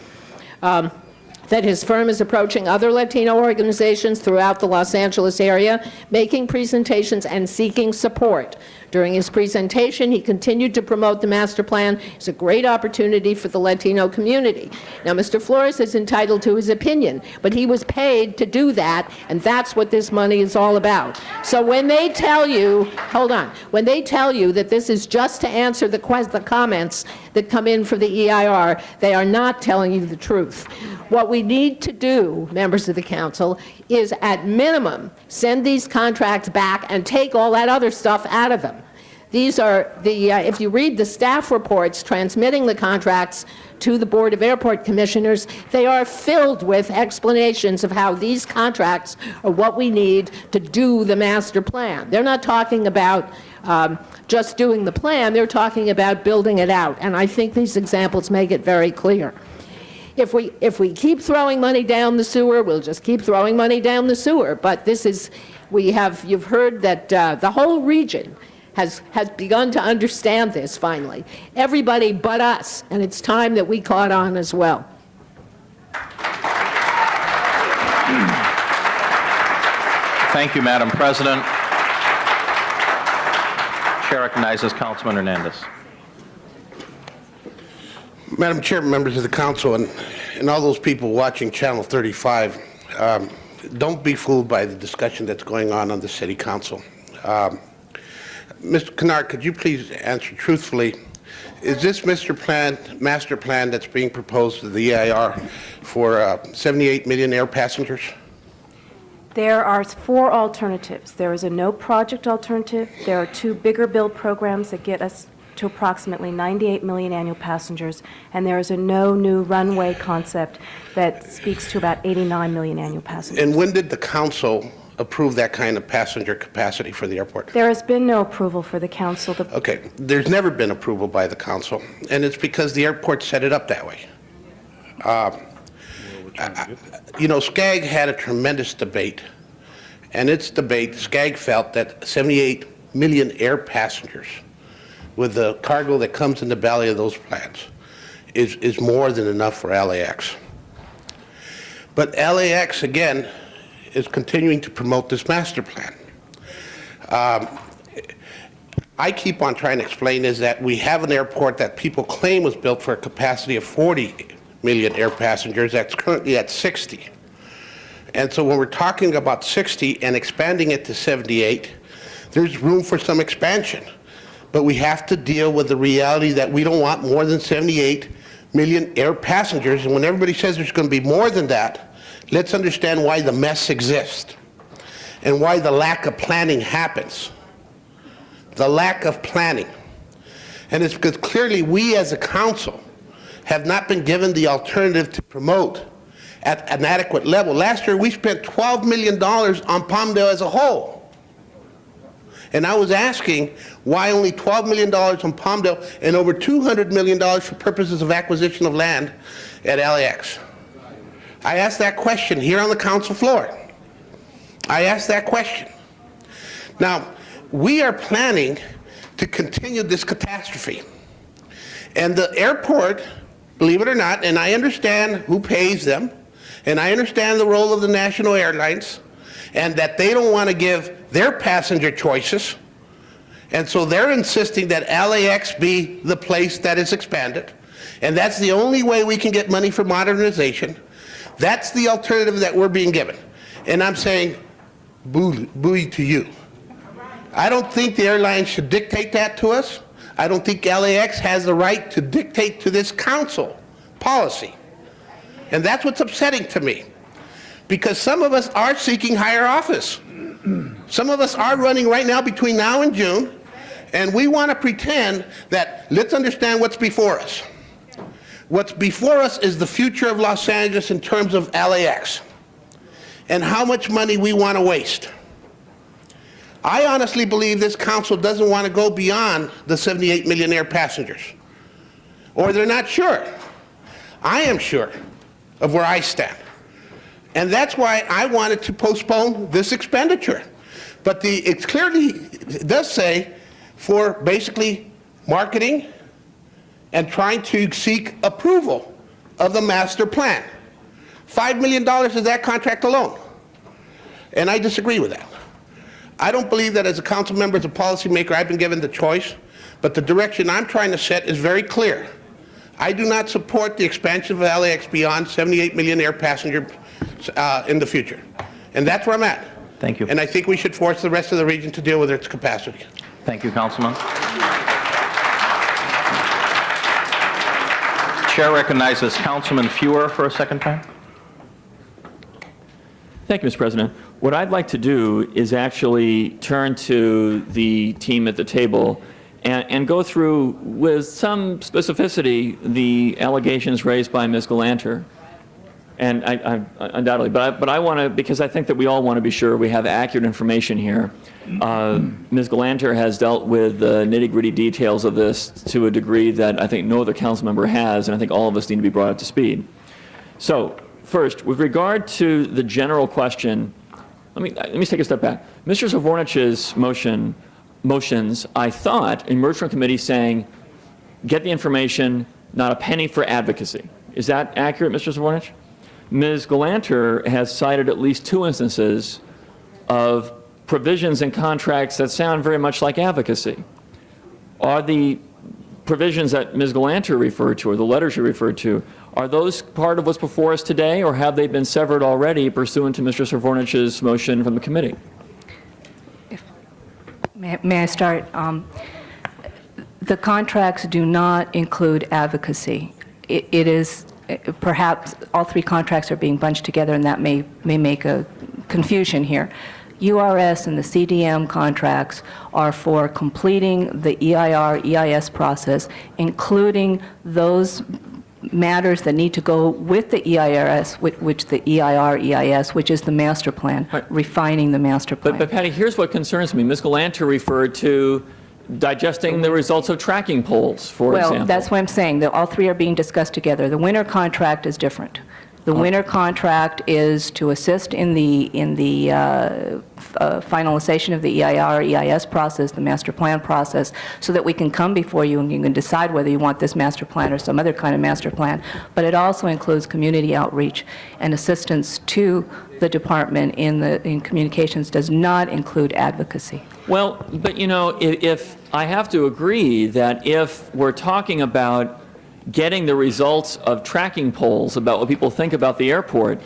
that his firm is approaching other Latino organizations throughout the Los Angeles area, making presentations and seeking support. During his presentation, he continued to promote the master plan. It's a great opportunity for the Latino community. Now, Mr. Flores is entitled to his opinion, but he was paid to do that, and that's what this money is all about. So when they tell you, when they tell you that this is just to answer the comments that come in for the EIR, they are not telling you the truth. What we need to do, members of the council, is at minimum send these contracts back and take all that other stuff out of them. These are if you read the staff reports transmitting the contracts to the Board of Airport Commissioners, they are filled with explanations of how these contracts are what we need to do the master plan. They're not talking about just doing the plan, they're talking about building it out. And I think these examples make it very clear. If we keep throwing money down the sewer, we'll just keep throwing money down the sewer. But you've heard that the whole region has begun to understand this finally. Everybody but us, and it's time that we caught on as well. Thank you, Madam President. Chair recognizes Councilman Hernandez. Madam Chair, members of the council, and all those people watching Channel 35, don't be fooled by the discussion that's going on the city council. Mr. Kennard, could you please answer truthfully, is this master plan that's being proposed to the EIR for 78 million air passengers? There are 4 alternatives. There is a no project alternative. There are 2 bigger build programs that get us to approximately 98 million annual passengers, and there is a no new runway concept that speaks to about 89 million annual passengers. And when did the council approve that kind of passenger capacity for the airport? There has been no approval for the council. Okay, there's never been approval by the council, and it's because the airport set it up that way. You know, SCAG had a tremendous debate, and its debate, SCAG felt that 78 million air passengers with the cargo that comes in the belly of those plants is more than enough for LAX. But LAX, again, is continuing to promote this master plan. I keep on trying to explain is that we have an airport that people claim was built for a capacity of 40 million air passengers that's currently at 60. And so when we're talking about 60 and expanding it to 78, there's room for some expansion. But we have to deal with the reality that we don't want more than 78 million air passengers. And when everybody says there's going to be more than that, let's understand why the mess exists and why the lack of planning happens. The lack of planning. And it's because clearly we as a council have not been given the alternative to promote at an adequate level. Last year we spent $12 million on Palmdale as a whole. And I was asking why only $12 million on Palmdale and over $200 million for purposes of acquisition of land at LAX. I asked that question here on the council floor. I asked that question. Now, we are planning to continue this catastrophe. And the airport, believe it or not, and I understand who pays them, and I understand the role of the national airlines, and that they don't want to give their passenger choices, and so they're insisting that LAX be the place that is expanded, and that's the only way we can get money for modernization. That's the alternative that we're being given. And I'm saying, booey to you. I don't think the airlines should dictate that to us. I don't think LAX has the right to dictate to this council policy. And that's what's upsetting to me. Because some of us are seeking higher office. Some of us are running right now between now and June, and we want to pretend that let's understand what's before us. What's before us is the future of Los Angeles in terms of LAX and how much money we want to waste. I honestly believe this council doesn't want to go beyond the 78 million air passengers. Or they're not sure. I am sure of where I stand. And that's why I wanted to postpone this expenditure. But it clearly does say for basically marketing and trying to seek approval of the master plan. $5 million is that contract alone. And I disagree with that. I don't believe that as a council member, as a policymaker, I've been given the choice, but the direction I'm trying to set is very clear. I do not support the expansion of LAX beyond 78 million air passengers in the future. And that's where I'm at. Thank you. And I think we should force the rest of the region to deal with its capacity. Thank you, Councilman. Chair recognizes Councilman Fewer for a second time. Thank you, Mr. President. What I'd like to do is actually turn to the team at the table and go through with some specificity the allegations raised by Ms. Galanter. And I undoubtedly, but I want to, because I think that we all want to be sure we have accurate information here. Ms. Galanter has dealt with the nitty-gritty details of this to a degree that I think no other council member has, and I think all of us need to be brought up to speed. So, first, with regard to the general question, let me take a step back. Mr. Zvornich's motions, I thought, emerged from committee saying, get the information, not a penny for advocacy. Is that accurate, Mr. Zvornich? Ms. Galanter has cited at least 2 instances of provisions in contracts that sound very much like advocacy. Are the provisions that Ms. Galanter referred to, or the letters she referred to, are those part of what's before us today, or have they been severed already pursuant to Mr. Zvornich's motion from the committee? May I start? The contracts do not include advocacy. It is, perhaps all 3 contracts are being bunched together, and that may make a confusion here. URS and the CDM contracts are for completing the EIR, EIS process, including those matters that need to go with the EIRS, which the EIS, which is the master plan, refining the master plan. But Patty, here's what concerns me. Ms. Galanter referred to digesting the results of tracking polls, for example. Well, that's what I'm saying, that all three are being discussed together. The winter contract is different. The winter contract is to assist in the finalization of the EIS process, the master plan process, so that we can come before you and you can decide whether you want this master plan or some other kind of master plan. But it also includes community outreach and assistance to the department in communications, does not include advocacy. Well, but you know, if I have to agree that if we're talking about getting the results of tracking polls about what people think about the airport,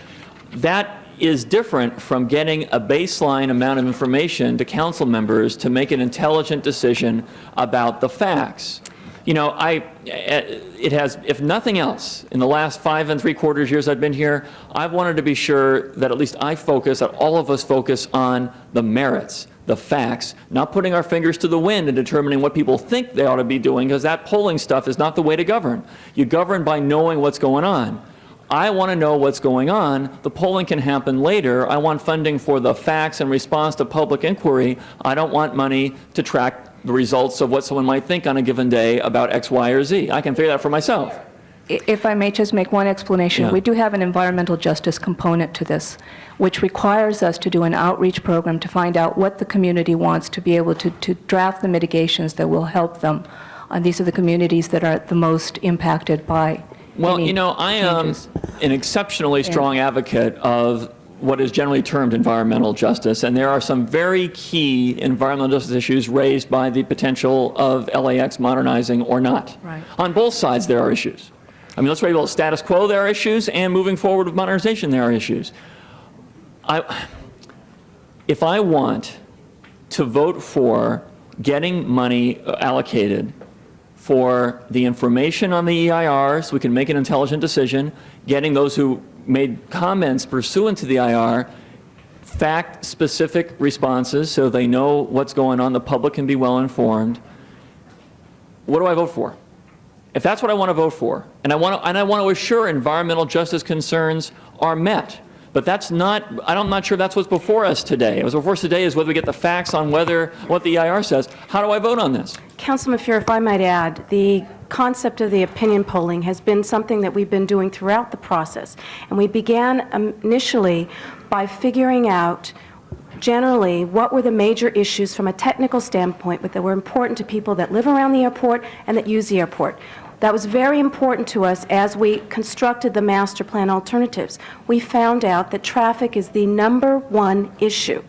that is different from getting a baseline amount of information to council members to make an intelligent decision about the facts. You know, it has, if nothing else, in the last 5 3/4 years I've been here, I've wanted to be sure that at least I focus, that all of us focus on the merits, the facts, not putting our fingers to the wind and determining what people think they ought to be doing, because that polling stuff is not the way to govern. You govern by knowing what's going on. I want to know what's going on. The polling can happen later. I want funding for the facts and response to public inquiry. I don't want money to track the results of what someone might think on a given day about X, Y, or Z. I can figure that for myself. If I may just make one explanation, Yeah. we do have an environmental justice component to this, which requires us to do an outreach program to find out what the community wants, to be able to draft the mitigations that will help them. These are the communities that are the most impacted by Well, any you know, I am changes. an exceptionally strong advocate of what is generally termed environmental justice, and there are some very key environmental justice issues raised by the potential of LAX modernizing or not. Right. On both sides, there are issues. I mean, let's talk about status quo, there are issues, and moving forward with modernization, there are issues. If I want to vote for getting money allocated for the information on the EIRs, we can make an intelligent decision, getting those who made comments pursuant to the EIR, fact-specific responses so they know what's going on, the public can be well informed. What do I vote for? If that's what I want to vote for, and I want to assure environmental justice concerns are met, but that's not, I'm not sure that's what's before us today. What's before us today is whether we get the facts on what the EIR says. How do I vote on this? Councilman Fuhr, if I might add, the concept of the opinion polling has been something that we've been doing throughout the process. And we began initially by figuring out generally what were the major issues from a technical standpoint that were important to people that live around the airport and that use the airport. That was very important to us as we constructed the master plan alternatives. We found out that traffic is the #1 issue.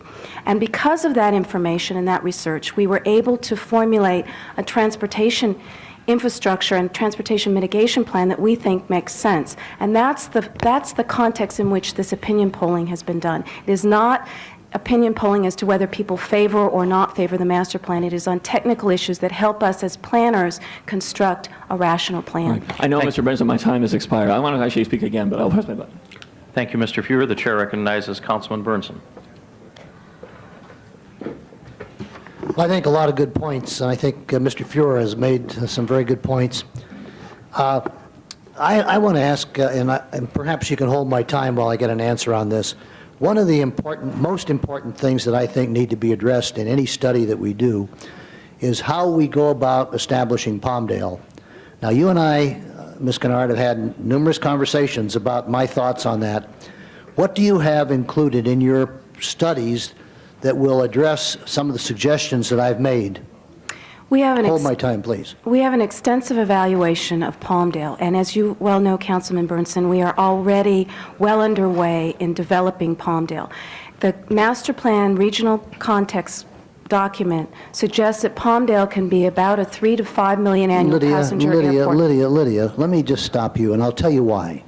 And because of that information and that research, we were able to formulate a transportation infrastructure and transportation mitigation plan that we think makes sense. And that's the context in which this opinion polling has been done. It is not opinion polling as to whether people favor or not favor the master plan. It is on technical issues that help us as planners construct a rational plan. I know, Mr. Benson, my time has expired. I want to actually speak again, but I'll press my button. Thank you, Mr. Fuhr. The chair recognizes Councilman Burnson. Well, I think a lot of good points, and I think Mr. Fuhr has made some very good points. I want to ask, and perhaps you can hold my time while I get an answer on this. One of the most important things that I think need to be addressed in any study that we do is how we go about establishing Palmdale. Now, you and I, Ms. Kennard, have had numerous conversations about my thoughts on that. What do you have included in your studies that will address some of the suggestions that I've made? Hold my time, please. We have an extensive evaluation of Palmdale, and as you well know, Councilman Burnson, we are already well underway in developing Palmdale. The master plan regional context document suggests that Palmdale can be about a 3 to 5 million annual passenger airport. Lydia, let me just stop you, and I'll tell you why.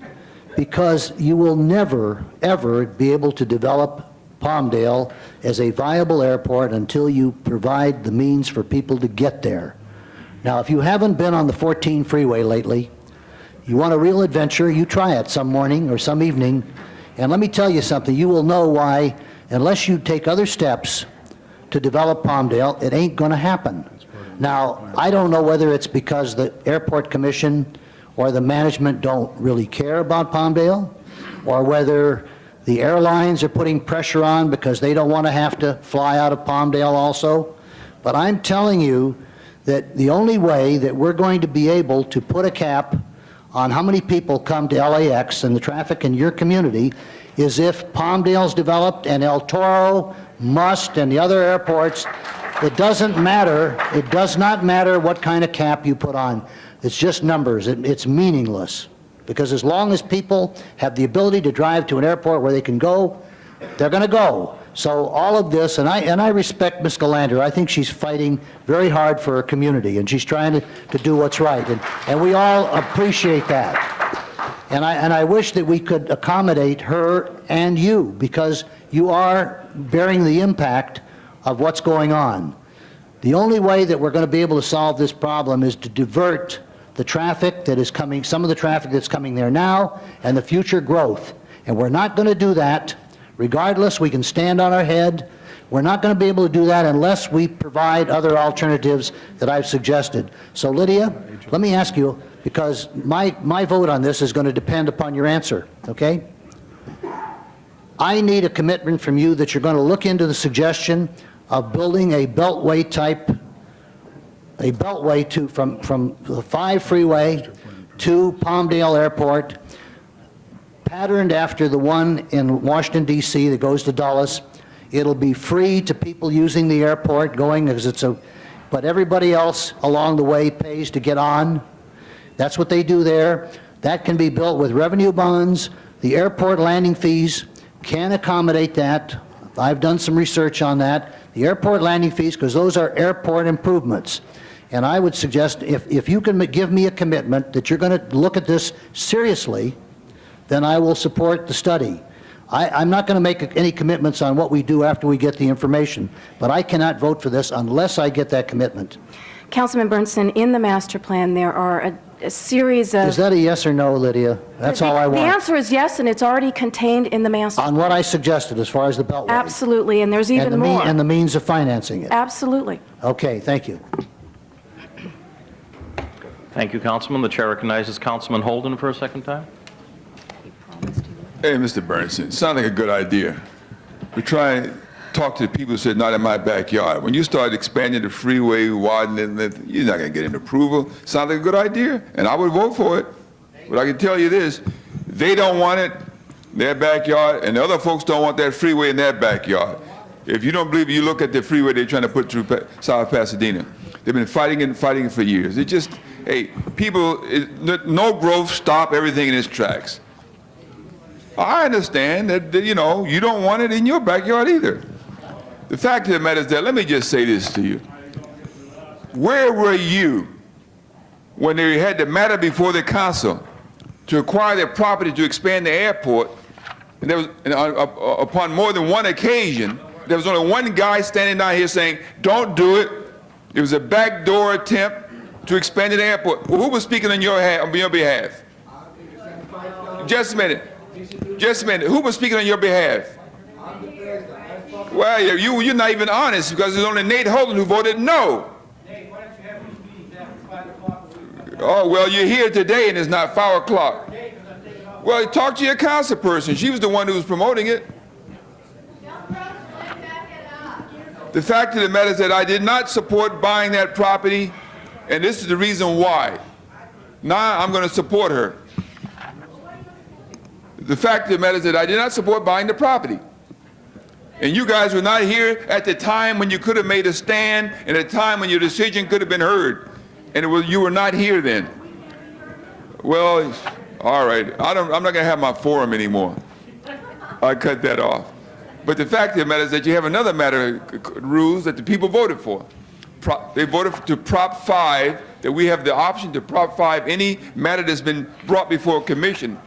Because you will never, ever be able to develop Palmdale as a viable airport until you provide the means for people to get there. Now, if you haven't been on the 14 freeway lately, you want a real adventure, you try it some morning or some evening, and let me tell you something, you will know why, unless you take other steps to develop Palmdale, it ain't going to happen. Now, I don't know whether it's because the Airport Commission or the management don't really care about Palmdale, or whether the airlines are putting pressure on because they don't want to have to fly out of Palmdale also. But I'm telling you that the only way that we're going to be able to put a cap on how many people come to LAX and the traffic in your community is if Palmdale's developed and El Toro, Must, and the other airports. It doesn't matter. It does not matter what kind of cap you put on. It's just numbers. It's meaningless. Because as long as people have the ability to drive to an airport where they can go, they're going to go. So all of this, and I respect Ms. Galander. I think she's fighting very hard for her community, and she's trying to do what's right. And we all appreciate that. And I wish that we could accommodate her and you, because you are bearing the impact of what's going on. The only way that we're going to be able to solve this problem is to divert the traffic that is coming, some of the traffic that's coming there now, and the future growth. And we're not going to do that. Regardless, we can stand on our head. We're not going to be able to do that unless we provide other alternatives that I've suggested. So Lydia, let me ask you, because my vote on this is going to depend upon your answer, okay? I need a commitment from you that you're going to look into the suggestion of building a beltway from the 5 freeway to Palmdale Airport, patterned after the one in Washington, D.C. that goes to Dulles. It'll be free to people using the airport going, because but everybody else along the way pays to get on. That's what they do there. That can be built with revenue bonds. The airport landing fees can accommodate that. I've done some research on that. The airport landing fees, because those are airport improvements. And I would suggest if you can give me a commitment that you're going to look at this seriously, then I will support the study. I'm not going to make any commitments on what we do after we get the information, but I cannot vote for this unless I get that commitment. Councilman Bernstein, in the master plan, there are a series of... Is that a yes or no, Lydia? That's all I want. The answer is yes, and it's already contained in the master On what I suggested as far as the Beltway. Absolutely, and there's even more. And the means of financing it. Absolutely. Okay, thank you. Thank you, Councilman. The chair recognizes Councilman Holden for a second time. Hey, Mr. Bernstein, sounds like a good idea. We try and talk to the people who said, not in my backyard. When you start expanding the freeway, widening it, you're not going to get an approval. Sounds like a good idea, and I would vote for it. But I can tell you this, they don't want it in their backyard, and the other folks don't want that freeway in their backyard. If you don't believe it, you look at the freeway they're trying to put through South Pasadena. They've been fighting it for years. It just, hey, people, no growth, stop everything in its tracks. I understand that, you know, you don't want it in your backyard either. The fact of the matter is that, let me just say this to you. Where were you when they had the matter before the council to acquire their property to expand the airport? And there was, upon more than one occasion, there was only one guy standing down here saying, don't do it. It was a backdoor attempt to expand the airport. Well, who was speaking on your behalf? Just a minute. Just a minute. Who was speaking on your behalf? Well, you're not even honest, because it's only Nate Holden who voted no. Oh, well, you're here today and it's not 5 o'clock. Well, talk to your council person. She was the one who was promoting it. The fact of the matter is that I did not support buying that property, and this is the reason why. Now I'm going to support her. The fact of the matter is that I did not support buying the property. And you guys were not here at the time when you could have made a stand, and at the time when your decision could have been heard. And you were not here then. Well, all right. I'm not going to have my forum anymore. I cut that off. But the fact of the matter is that you have another matter of rules that the people voted for. They voted to Prop 5, that we have the option to Prop 5 any matter that's been brought before a commission.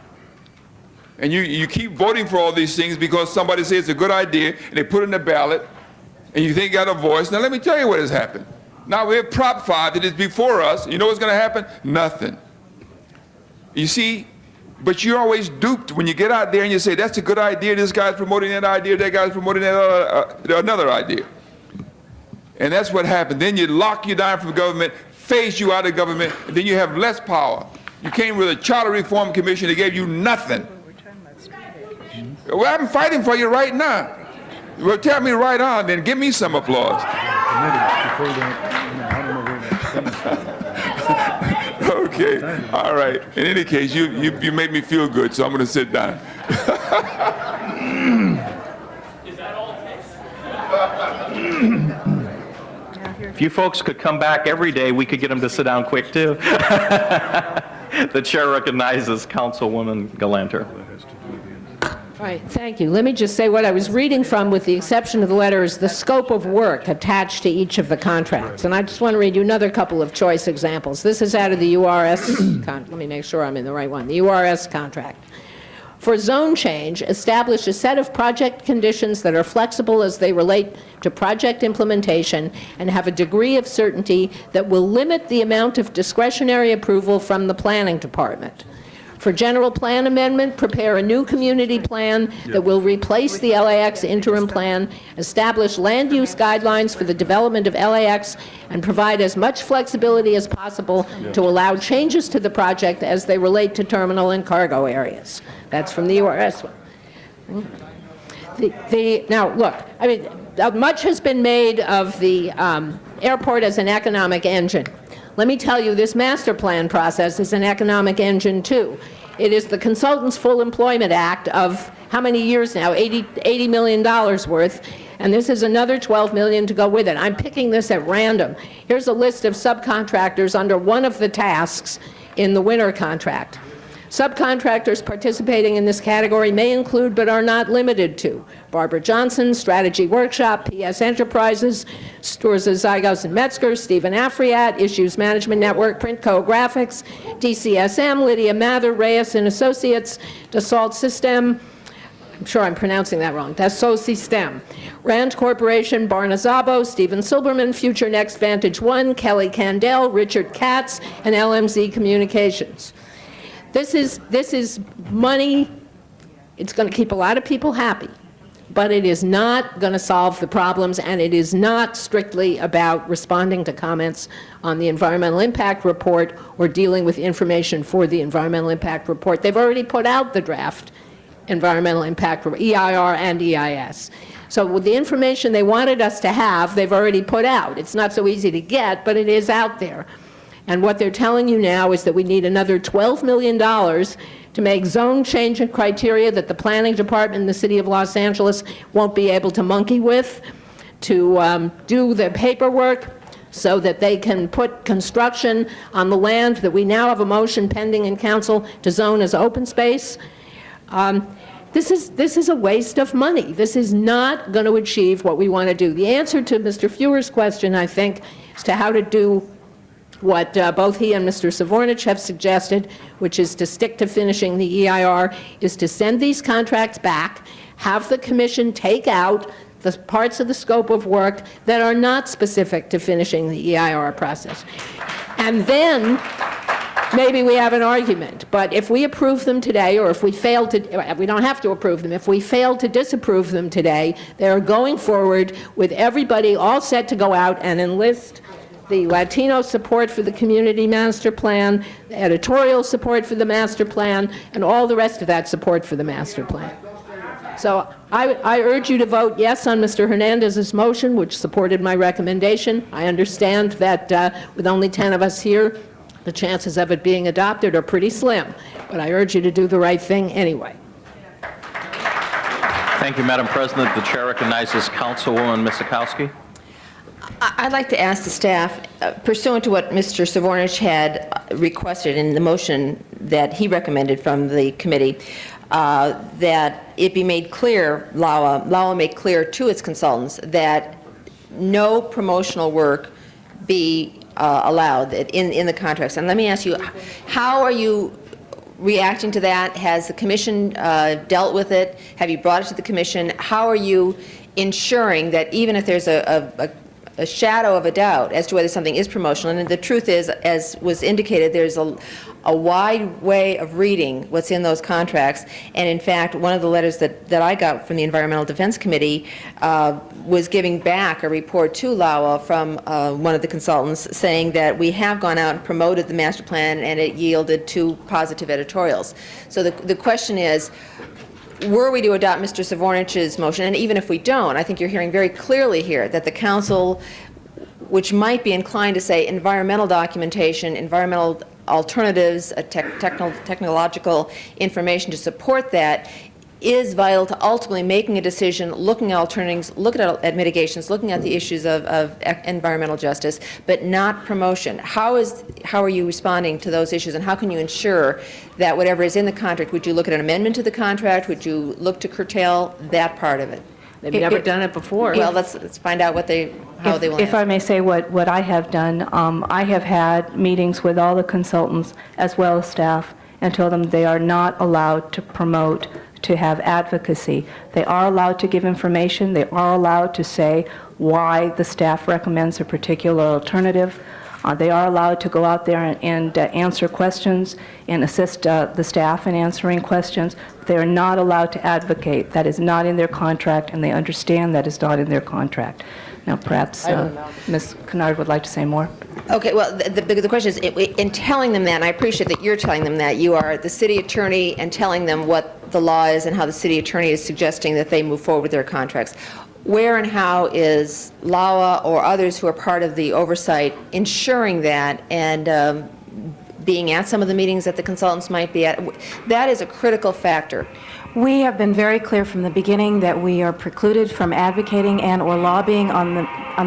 And you keep voting for all these things because somebody says it's a good idea, and they put it in the ballot, and you think you got a voice. Now let me tell you what has happened. Now we have Prop 5 that is before us. You know what's going to happen? Nothing. You see, but you're always duped when you get out there and you say, that's a good idea, this guy's promoting that idea, that guy's promoting that another idea. And that's what happened. Then you lock you down from government, phase you out of government, and then you have less power. You came with a charter reform commission that gave you nothing. Well, I'm fighting for you right now. Well, tell me right on, then give me some applause. Okay, all right. In any case, you made me feel good, so I'm going to sit down. If you folks could come back every day, we could get them to sit down quick, too. The chair recognizes Councilwoman Galanter. All right, thank you. Let me just say what I was reading from, with the exception of the letter, is the scope of work attached to each of the contracts. And I just want to read you another couple of choice examples. This is out of the URS, let me make sure I'm in the right one, the URS contract. For zone change, establish a set of project conditions that are flexible as they relate to project implementation and have a degree of certainty that will limit the amount of discretionary approval from the planning department. For general plan amendment, prepare a new community plan that will replace the LAX interim plan, establish land use guidelines for the development of LAX, and provide as much flexibility as possible to allow changes to the project as they relate to terminal and cargo areas. That's from the URS one. Now, look, I mean, much has been made of the airport as an economic engine. Let me tell you, this master plan process is an economic engine, too. It is the Consultants Full Employment Act of how many years now? $80 million worth. And this is another $12 million to go with it. I'm picking this at random. Here's a list of subcontractors under one of the tasks in the winter contract. Subcontractors participating in this category may include, but are not limited to, Barbara Johnson, Strategy Workshop, PS Enterprises, Sturza, Zygos, and Metzger, Stephen Afriat, Issues Management Network, Printco Graphics, DCSM, Lydia Mather, Reyes and Associates, Dassault System, I'm sure I'm pronouncing that wrong, Dassault System, Rand Corporation, Barna Zabo, Steven Silberman, Future Next Vantage One, Kelly Candell, Richard Katz, and LMZ Communications. This is money. It's going to keep a lot of people happy, but it is not going to solve the problems, and it is not strictly about responding to comments on the environmental impact report or dealing with information for the environmental impact report. They've already put out the draft environmental impact report, EIR and EIS. So with the information they wanted us to have, they've already put out. It's not so easy to get, but it is out there. And what they're telling you now is that we need another $12 million to make zone change and criteria that the planning department in the city of Los Angeles won't be able to monkey with, to do the paperwork so that they can put construction on the land that we now have a motion pending in council to zone as open space. This is a waste of money. This is not going to achieve what we want to do. The answer to Mr. Feuer's question, I think, as to how to do what both he and Mr. Savornich have suggested, which is to stick to finishing the EIR, is to send these contracts back, have the commission take out the parts of the scope of work that are not specific to finishing the EIR process. And then maybe we have an argument. But if we approve them today, or if we fail to, we don't have to approve them, if we fail to disapprove them today, they're going forward with everybody all set to go out and enlist the Latino support for the community master plan, the editorial support for the master plan, and all the rest of that support for the master plan. So I urge you to vote yes on Mr. Hernandez's motion, which supported my recommendation. I understand that with only 10 of us here, the chances of it being adopted are pretty slim, but I urge you to do the right thing anyway. Thank you, Madam President. The chair recognizes Councilwoman Miskowski. I'd like to ask the staff, pursuant to what Mr. Savornich had requested in the motion that he recommended from the committee, that it be made clear, LAWA make clear to its consultants that no promotional work be allowed in the contracts. And let me ask you, how are you reacting to that? Has the commission dealt with it? Have you brought it to the commission? How are you ensuring that even if there's a a shadow of a doubt as to whether something is promotional. And the truth is, as was indicated, there's a wide way of reading what's in those contracts. And in fact, one of the letters that I got from the Environmental Defense Committee was giving back a report to LAWA from one of the consultants saying that we have gone out and promoted the master plan and it yielded 2 positive editorials. So the question is, were we to adopt Mr. Savornich's motion, and even if we don't, I think you're hearing very clearly here that the council, which might be inclined to say environmental documentation, environmental alternatives, technological information to support that, is vital to ultimately making a decision, looking at alternatives, looking at mitigations, looking at the issues of environmental justice, but not promotion. How are you responding to those issues, and how can you ensure that whatever is in the contract, would you look at an amendment to the contract? Would you look to curtail that part of it? They've never done it before. Well, let's find out how they will If answer. I may say what I have done, I have had meetings with all the consultants as well as staff and told them they are not allowed to promote, to have advocacy. They are allowed to give information. They are allowed to say why the staff recommends a particular alternative. They are allowed to go out there and answer questions and assist the staff in answering questions. They are not allowed to advocate. That is not in their contract, and they understand that is not in their contract. Now, perhaps Ms. Kennard would like to say more. Okay, well, the question is, in telling them that, and I appreciate that you're telling them that, you are the city attorney and telling them what the law is and how the city attorney is suggesting that they move forward with their contracts. Where and how is LAWA or others who are part of the oversight ensuring that, and being at some of the meetings that the consultants might be at? That is a critical factor. We have been very clear from the beginning that we are precluded from advocating and or lobbying on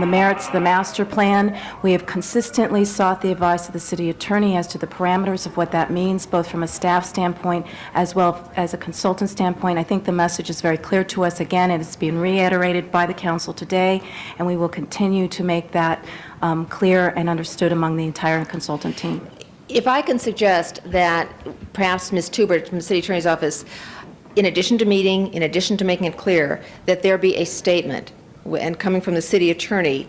the merits of the master plan. We have consistently sought the advice of the city attorney as to the parameters of what that means, both from a staff standpoint as well as a consultant standpoint. I think the message is very clear to us. Again, it is being reiterated by the council today, and we will continue to make that clear and understood among the entire consultant team. If I can suggest that perhaps Ms. Tubert from the city attorney's office, in addition to meeting, in addition to making it clear, that there be a statement, and coming from the city attorney,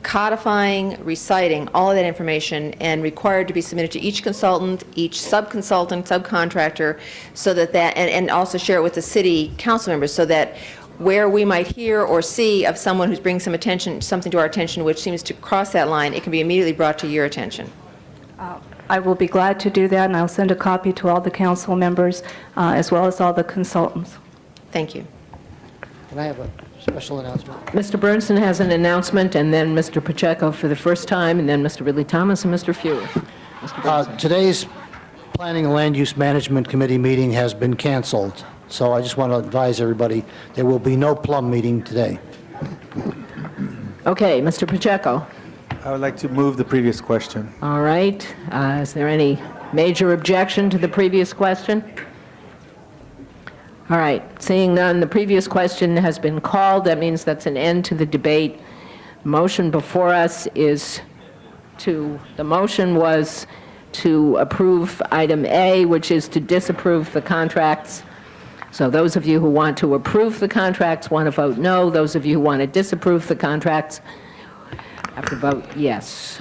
codifying, reciting all of that information and required to be submitted to each consultant, each sub-consultant, subcontractor, so that and also share it with the city council members, so that where we might hear or see of someone who's bringing something to our attention which seems to cross that line, it can be immediately brought to your attention. I will be glad to do that, and I'll send a copy to all the council members as well as all the consultants. Thank you. Can I have a special announcement? Mr. Bernson has an announcement, and then Mr. Pacheco for the first time, and then Mr. Ridley Thomas and Mr. Fewer. Mr. Bernson. Today's Planning and Land Use Management Committee meeting has been canceled, so I just want to advise everybody there will be no plum meeting today. Okay, Mr. Pacheco. I would like to move the previous question. All right. Is there any major objection to the previous question? All right. Seeing none, the previous question has been called. That means that's an end to the debate. The motion before us the motion was to approve item A, which is to disapprove the contracts. So those of you who want to approve the contracts want to vote no. Those of you who want to disapprove the contracts have to vote yes.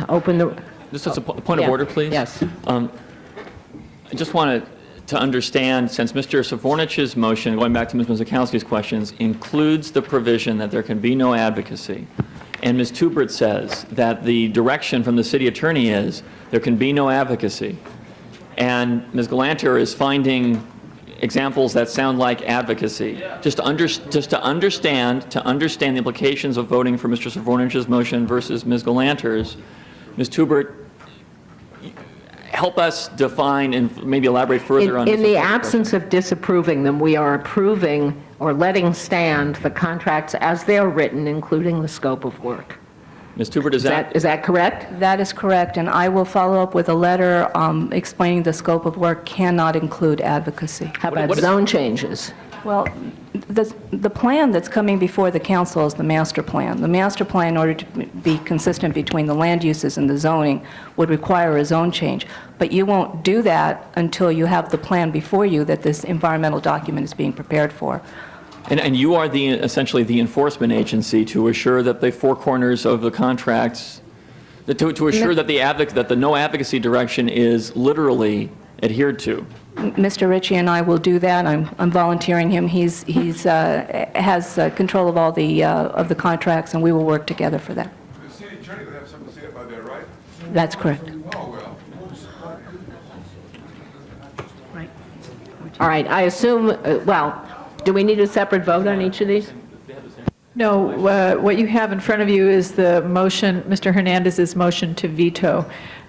Just as a point of order, please. Yes. I just wanted to understand, since Mr. Savornich's motion, going back to Ms. Mazikowski's questions, includes the provision that there can be no advocacy, and Ms. Tubert says that the direction from the city attorney is there can be no advocacy, and Ms. Galanter is finding examples that sound like advocacy. Just to understand the implications of voting for Mr. Savornich's motion versus Ms. Galanter's, Ms. Tubert, help us define and maybe elaborate further on In the absence of disapproving them, we are approving or letting stand the contracts as they're written, including the scope of work. Ms. Tubert, is that correct? That is correct, and I will follow up with a letter explaining the scope of work cannot include advocacy. How about zone changes? Well, the plan that's coming before the council is the master plan. The master plan, in order to be consistent between the land uses and the zoning, would require a zone change. But you won't do that until you have the plan before you that this environmental document is being prepared for. And you are essentially the enforcement agency to assure that the four corners of the contracts, to assure that the no advocacy direction is literally adhered to. Mr. Ritchie and I will do that. I'm volunteering him. He's has control of all the contracts, and we will work together for that. The city attorney will have something to say about that, right? That's correct. Oh, well. All right, I assume, well, do we need a separate vote on each of these? No, what you have in front of you is the motion, Mr. Hernandez's motion to veto.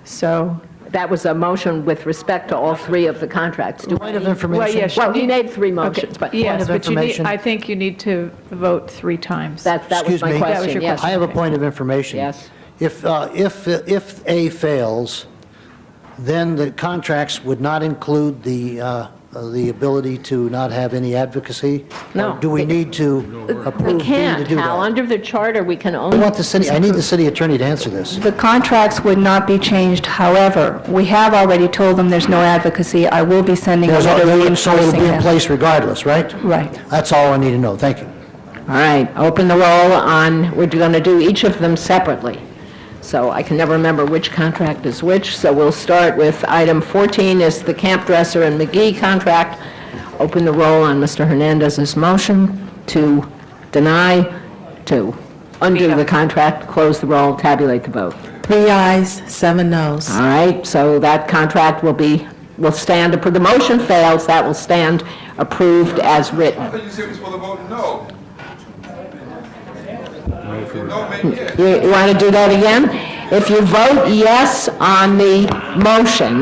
So that was a motion with respect to all three of the contracts. Point of information. Well, yes, Well, he you made three Okay, motions, but yes, Point of but you need, information. I think you need to vote 3 times. that was Excuse my me. That was question, your yes. I have a point of information. Yes. If A fails, then the contracts would not include the ability to not have any advocacy? No. Or do we need to approve We B to can't, do Hal. that? Under the charter, we can I only... want the city, I need the city attorney to answer this. The contracts would not be changed. However, we have already told them there's no advocacy. I will be sending a There's letter So it'll reinforcing be in that. place regardless, right? Right. That's all I need to know. Thank you. All right, open the roll on, we're going to do each of them separately. So I can never remember which contract is which, so we'll start with item 14 is the Camp Dresser and McGee contract. Open the roll on Mr. Hernandez's motion to deny, to undo the contract, close the roll, tabulate the vote. 3 ayes, 7 noes. All right, so that contract will stand, if the motion fails, that will stand approved as written. I thought you said we're supposed to vote no. No, make yes. You want to do that again? If you vote yes on the motion,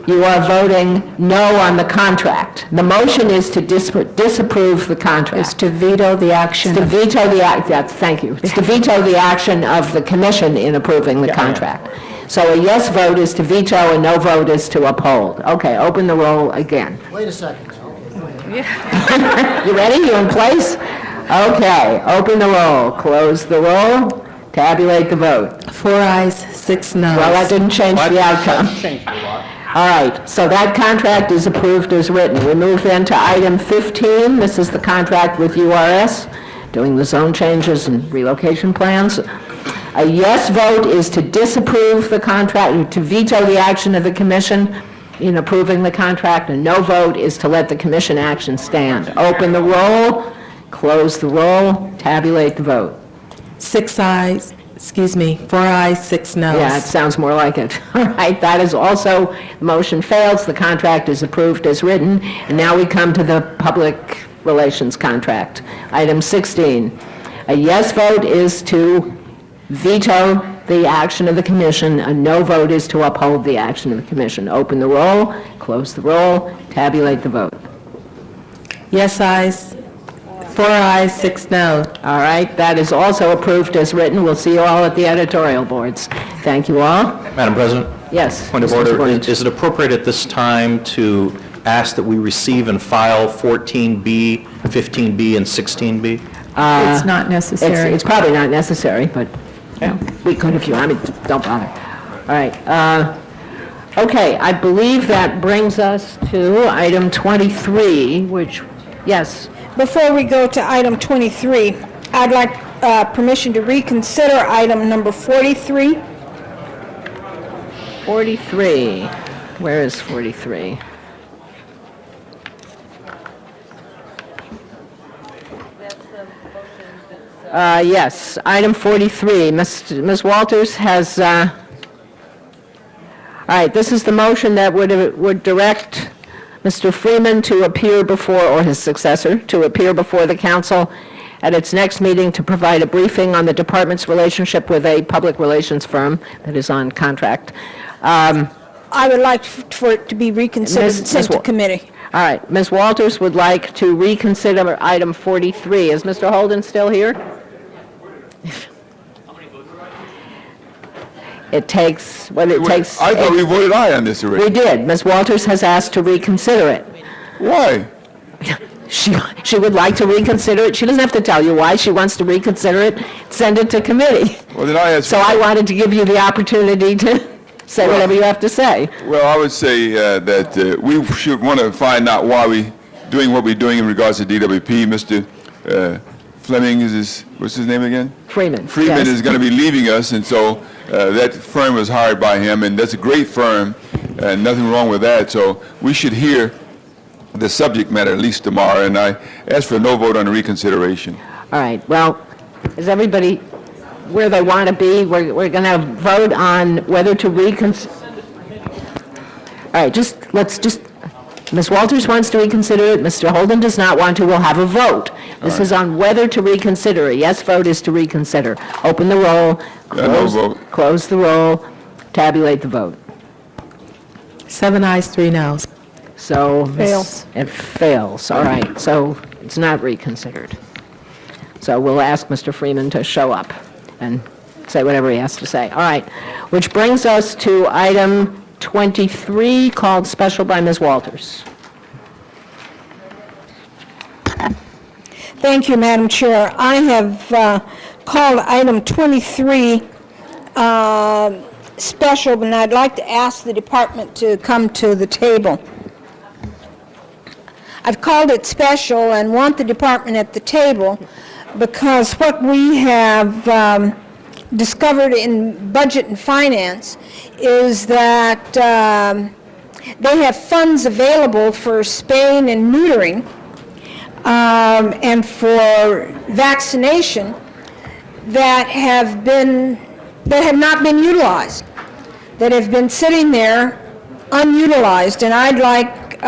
you are voting no on the contract. The motion is to disapprove the contract. It's to veto the action. It's to veto the thank you. It's to veto the action of the commission in approving the contract. So a yes vote is to veto, a no vote is to uphold. Okay, open the roll again. Wait a second. You ready? You in place? Okay, open the roll, close the roll, tabulate the vote. 4 ayes, 6 noes. Well, that didn't change the outcome. All right, so that contract is approved as written. We move then to item 15. This is the contract with URS, doing the zone changes and relocation plans. A yes vote is to disapprove the contract, to veto the action of the commission in approving the contract. A no vote is to let the commission action stand. Open the roll, close the roll, tabulate the vote. 6 ayes, 4 ayes, 6 noes. Yeah, it sounds more like it. All right, that is also, the motion fails, the contract is approved as written, and now we come to the public relations contract. Item 16, a yes vote is to veto the action of the commission, a no vote is to uphold the action of the commission. Open the roll, close the roll, tabulate the vote. Yes ayes, 4 ayes, 6 noes. All right, that is also approved as written. We'll see you all at the editorial boards. Thank you all. Madam President? Yes. Point of Mr. order. Squinch. Is it appropriate at this time to ask that we receive and file 14B, 15B, and 16B? It's not necessary. It's probably not necessary, but we could if you, don't bother. All right. Okay, I believe that brings us to item 23, which, yes. Before we go to item 23, I'd like permission to reconsider item number 43. 43. Where is 43? Yes, item 43. Ms. Walters has, all right, this is the motion that would direct Mr. Freeman to appear before, or his successor, to appear before the council at its next meeting to provide a briefing on the department's relationship with a public relations firm that is on contract. I would like for it to be reconsidered and sent to committee. All right, Ms. Walters would like to reconsider item 43. Is Mr. Holden still here? It takes, what it takes... I thought we voted aye on this already. We did. Ms. Walters has asked to reconsider it. Why? She would like to reconsider it. She doesn't have to tell you why. She wants to reconsider it, send it to committee. Well, then I ask. So I wanted to give you the opportunity to say whatever you have to say. Well, I would say that we should want to find out why we doing what we're doing in regards to DWP. Mr. Fleming what's his name again? Freeman. Freeman yes. is going to be leaving us, and so that firm was hired by him, and that's a great firm, and nothing wrong with that. So we should hear the subject matter at least tomorrow, and I ask for no vote on the reconsideration. All right, well, is everybody where they want to be? We're going to vote on whether to reconsider. All right, Ms. Walters wants to reconsider it, Mr. Holden does not want to, we'll have a vote. This is on whether to reconsider. A yes vote is to reconsider. Open the roll, No vote. close the roll, tabulate the vote. 7 ayes, 3 noes. So. Fails. It fails, all right, so it's not reconsidered. So we'll ask Mr. Freeman to show up and say whatever he has to say. All right, which brings us to item 23, called special by Ms. Walters. Thank you, Madam Chair. I have called item 23 special, and I'd like to ask the department to come to the table. I've called it special and want the department at the table because what we have discovered in Budget and Finance is that they have funds available for spaying and neutering and for vaccination that have not been utilized, that have been sitting there unutilized, and I'd like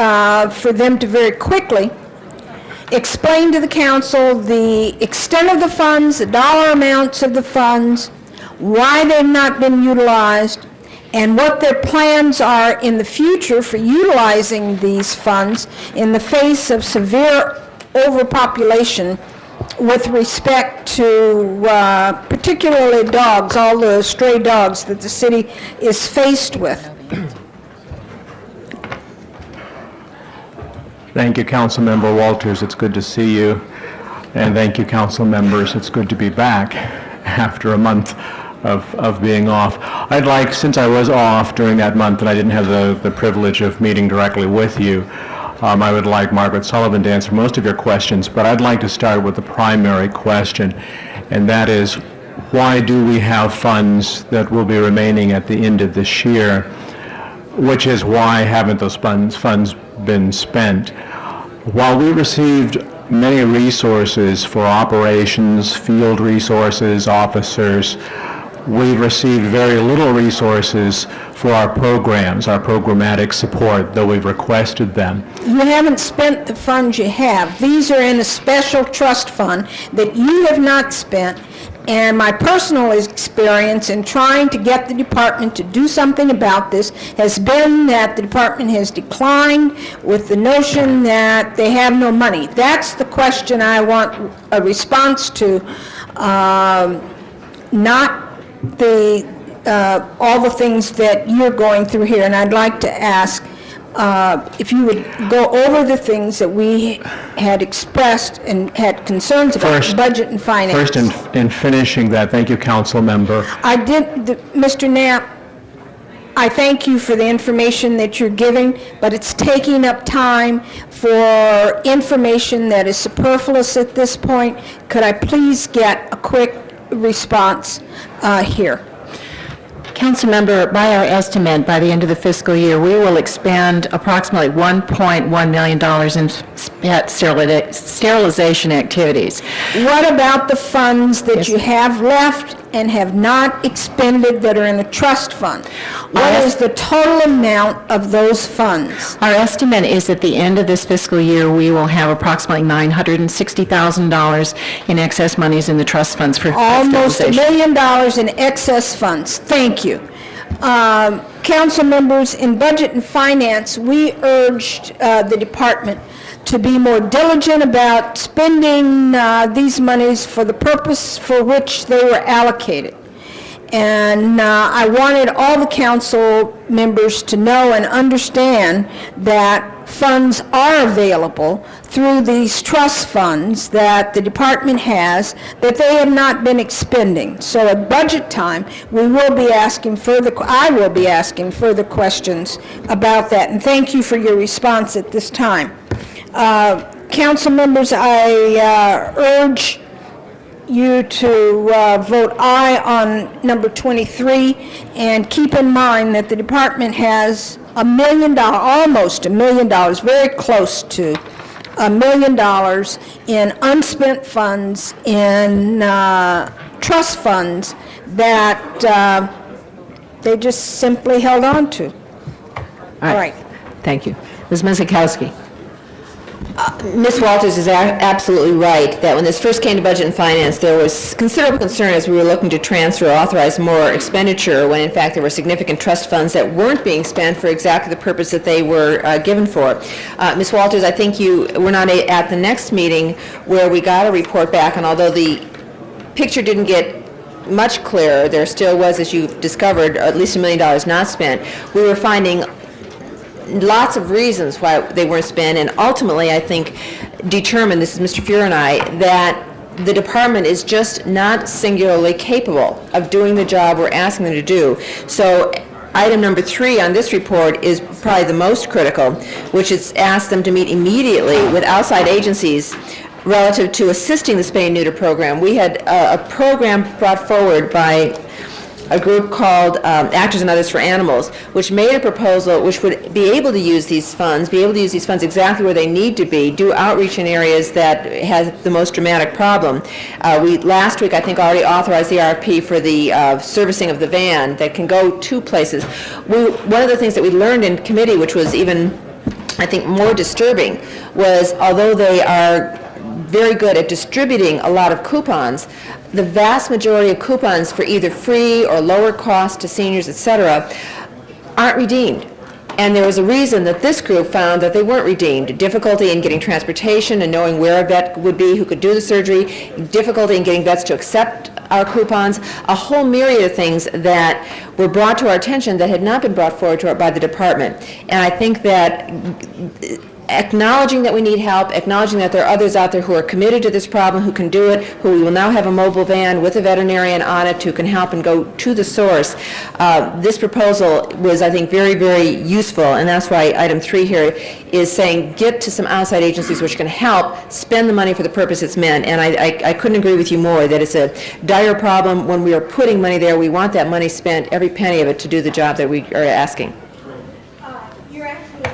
for them to very quickly explain to the council the extent of the funds, the dollar amounts of the funds, why they've not been utilized, and what their plans are in the future for utilizing these funds in the face of severe overpopulation with respect to particularly dogs, all the stray dogs that the city is faced with. Thank you, Councilmember Walters. It's good to see you. And thank you, council members. It's good to be back after a month of being off. I'd like, since I was off during that month and I didn't have the privilege of meeting directly with you, I would like Margaret Sullivan to answer most of your questions, but I'd like to start with the primary question, and that is, why do we have funds that will be remaining at the end of this year, which is why haven't those funds been spent? While we received many resources for operations, field resources, officers, we've received very little resources for our programs, our programmatic support, though we've requested them. You haven't spent the funds you have. These are in a special trust fund that you have not spent, and my personal experience in trying to get the department to do something about this has been that the department has declined with the notion that they have no money. That's the question I want a response to, not all the things that you're going through here. And I'd like to ask if you would go over the things that we had expressed and had concerns about, budget and finance. First, in finishing that, thank you, council member. Mr. Knapp, I thank you for the information that you're giving, but it's taking up time for information that is superfluous at this point. Could I please get a quick response here? Councilmember, by our estimate, by the end of the fiscal year, we will expend approximately $1.1 million in sterilization activities. What about the funds that you have left and have not expended that are in a trust fund? What is the total amount of those funds? Our estimate is at the end of this fiscal year, we will have approximately $960,000 in excess monies in the trust funds for Almost $1 sterilization. million in excess funds. Thank you. Council members, in Budget and Finance, we urged the department to be more diligent about spending these monies for the purpose for which they were allocated. And I wanted all the council members to know and understand that funds are available through these trust funds that the department has that they have not been expending. So at budget time, I will be asking further questions about that. And thank you for your response at this time. Council members, I urge you to vote aye on number 23, and keep in mind that the department has $1 million, almost $1 million, very close to $1 million in unspent funds, in trust funds that they just simply held on to. All right. Thank you. Ms. Mizikowski. Ms. Walters is absolutely right that when this first came to Budget and Finance, there was considerable concern as we were looking to transfer or authorize more expenditure when in fact there were significant trust funds that weren't being spent for exactly the purpose that they were given for. Ms. Walters, I think you were not at the next meeting where we got a report back, and although the picture didn't get much clearer, there still was, as you've discovered, at least $1 million not spent. We were finding lots of reasons why they weren't spent, and ultimately, I think, determined, this is Mr. Fuhrer and I, that the department is just not singularly capable of doing the job we're asking them to do. So item number 3 on this report is probably the most critical, which is ask them to meet immediately with outside agencies relative to assisting the spay and neuter program. We had a program brought forward by a group called Actors and Others for Animals, which made a proposal which would be able to use these funds, exactly where they need to be, do outreach in areas that has the most dramatic problem. We, last week, I think, already authorized the RFP for the servicing of the van that can go 2 places. One of the things that we learned in committee, which was even, I think, more disturbing, was although they are very good at distributing a lot of coupons, the vast majority of coupons for either free or lower cost to seniors, et cetera, aren't redeemed. And there was a reason that this group found that they weren't redeemed. Difficulty in getting transportation and knowing where a vet would be who could do the surgery, difficulty in getting vets to accept our coupons, a whole myriad of things that were brought to our attention that had not been brought forward to by the department. And I think that acknowledging that we need help, acknowledging that there are others out there who are committed to this problem, who can do it, who we will now have a mobile van with a veterinarian on it who can help and go to the source. This proposal was, I think, very, very useful, and that's why item 3 here is saying get to some outside agencies which can help spend the money for the purpose it's meant. And I couldn't agree with you more that it's a dire problem. When we are putting money there, we want that money spent, every penny of it, to do the job that we are asking.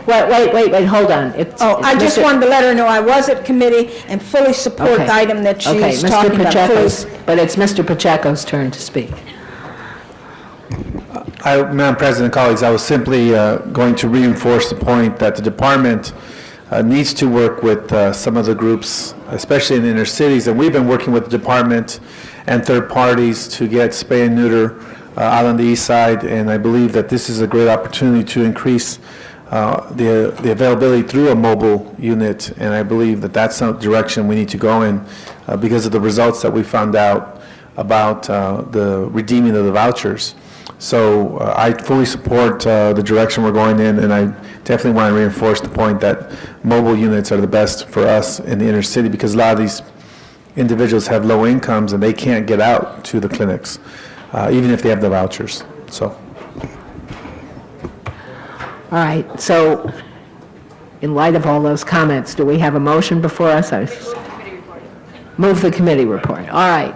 Wait, hold on. I just wanted to let her know I was at committee and fully support the item that she's talking about. But it's Mr. Pacheco's turn to speak. Madam President, colleagues, I was simply going to reinforce the point that the department needs to work with some of the groups, especially in the inner cities, and we've been working with the department and third parties to get spay and neuter out on the east side, and I believe that this is a great opportunity to increase the availability through a mobile unit, and I believe that that's the direction we need to go in because of the results that we found out about the redeeming of the vouchers. So I fully support the direction we're going in, and I definitely want to reinforce the point that mobile units are the best for us in the inner city because a lot of these individuals have low incomes and they can't get out to the clinics, even if they have the vouchers. So. All right, so in light of all those comments, do we have a motion before us? Move the committee report. All right.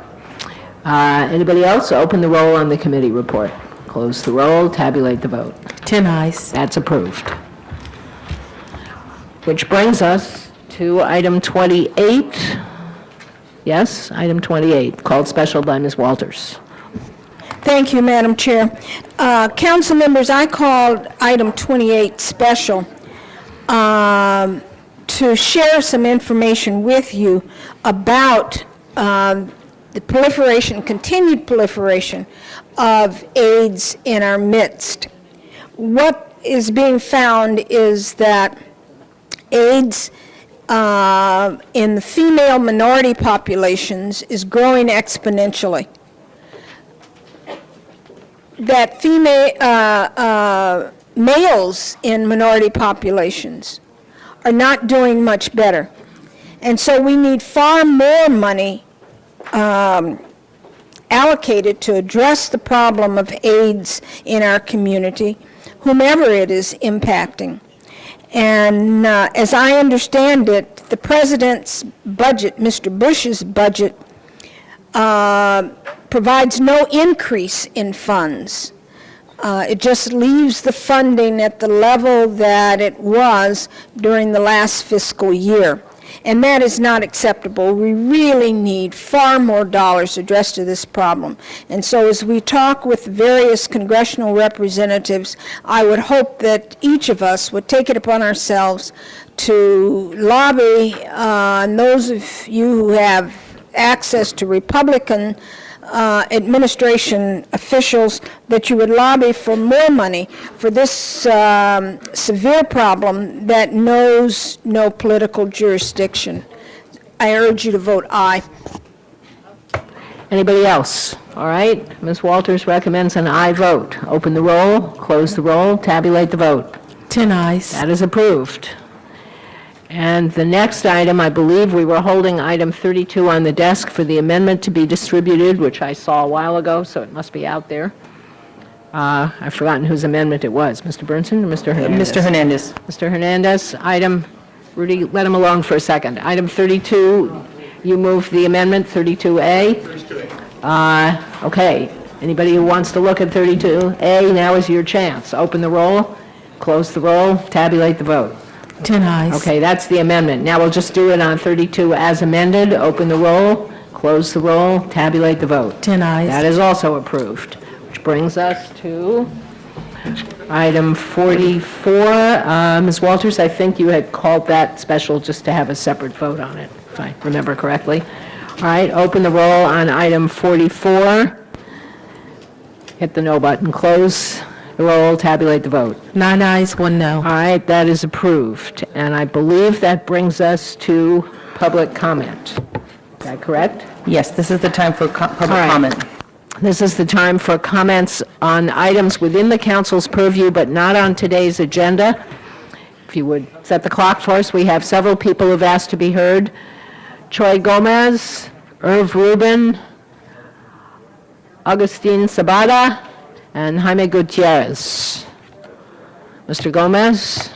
Anybody else? Open the roll on the committee report. Close the roll, tabulate the vote. 10 ayes. That's approved. Which brings us to item 28. Yes, item 28, called special by Ms. Walters. Thank you, Madam Chair. Council members, I called item 28 special to share some information with you about the proliferation, continued proliferation of AIDS in our midst. What is being found is that AIDS in the female minority populations is growing exponentially. That males in minority populations are not doing much better. And so we need far more money allocated to address the problem of AIDS in our community, whomever it is impacting. And as I understand it, the president's budget, Mr. Bush's budget, provides no increase in funds. It just leaves the funding at the level that it was during the last fiscal year. And that is not acceptable. We really need far more dollars addressed to this problem. And so as we talk with various congressional representatives, I would hope that each of us would take it upon ourselves to lobby, and those of you who have access to Republican administration officials, that you would lobby for more money for this severe problem that knows no political jurisdiction. I urge you to vote aye. Anybody else? All right, Ms. Walters recommends an aye vote. Open the roll, close the roll, tabulate the vote. 10 ayes. That is approved. And the next item, I believe we were holding item 32 on the desk for the amendment to be distributed, which I saw a while ago, so it must be out there. I've forgotten whose amendment it was, Mr. Burnson or Mr. Hernandez? Mr. Hernandez. Mr. Hernandez, item, Rudy, let him alone for a second. Item 32, you moved the amendment, 32A? 32A. Okay. Anybody who wants to look at 32A, now is your chance. Open the roll, close the roll, tabulate the vote. 10 ayes. Okay, that's the amendment. Now we'll just do it on 32 as amended. Open the roll, close the roll, tabulate the vote. 10 ayes. That is also approved, which brings us to item 44. Ms. Walters, I think you had called that special just to have a separate vote on it, if I remember correctly. All right, open the roll on item 44. Hit the no button, close the roll, tabulate the vote. 9 ayes, 1 no. All right, that is approved. And I believe that brings us to public comment. Is that correct? Yes, this is the time for public All right. comment. This is the time for comments on items within the council's purview, but not on today's agenda. If you would set the clock for us, we have several people who've asked to be heard. Troy Gomez, Irv Rubin, Agustin Sabada, and Jaime Gutierrez. Mr. Gomez,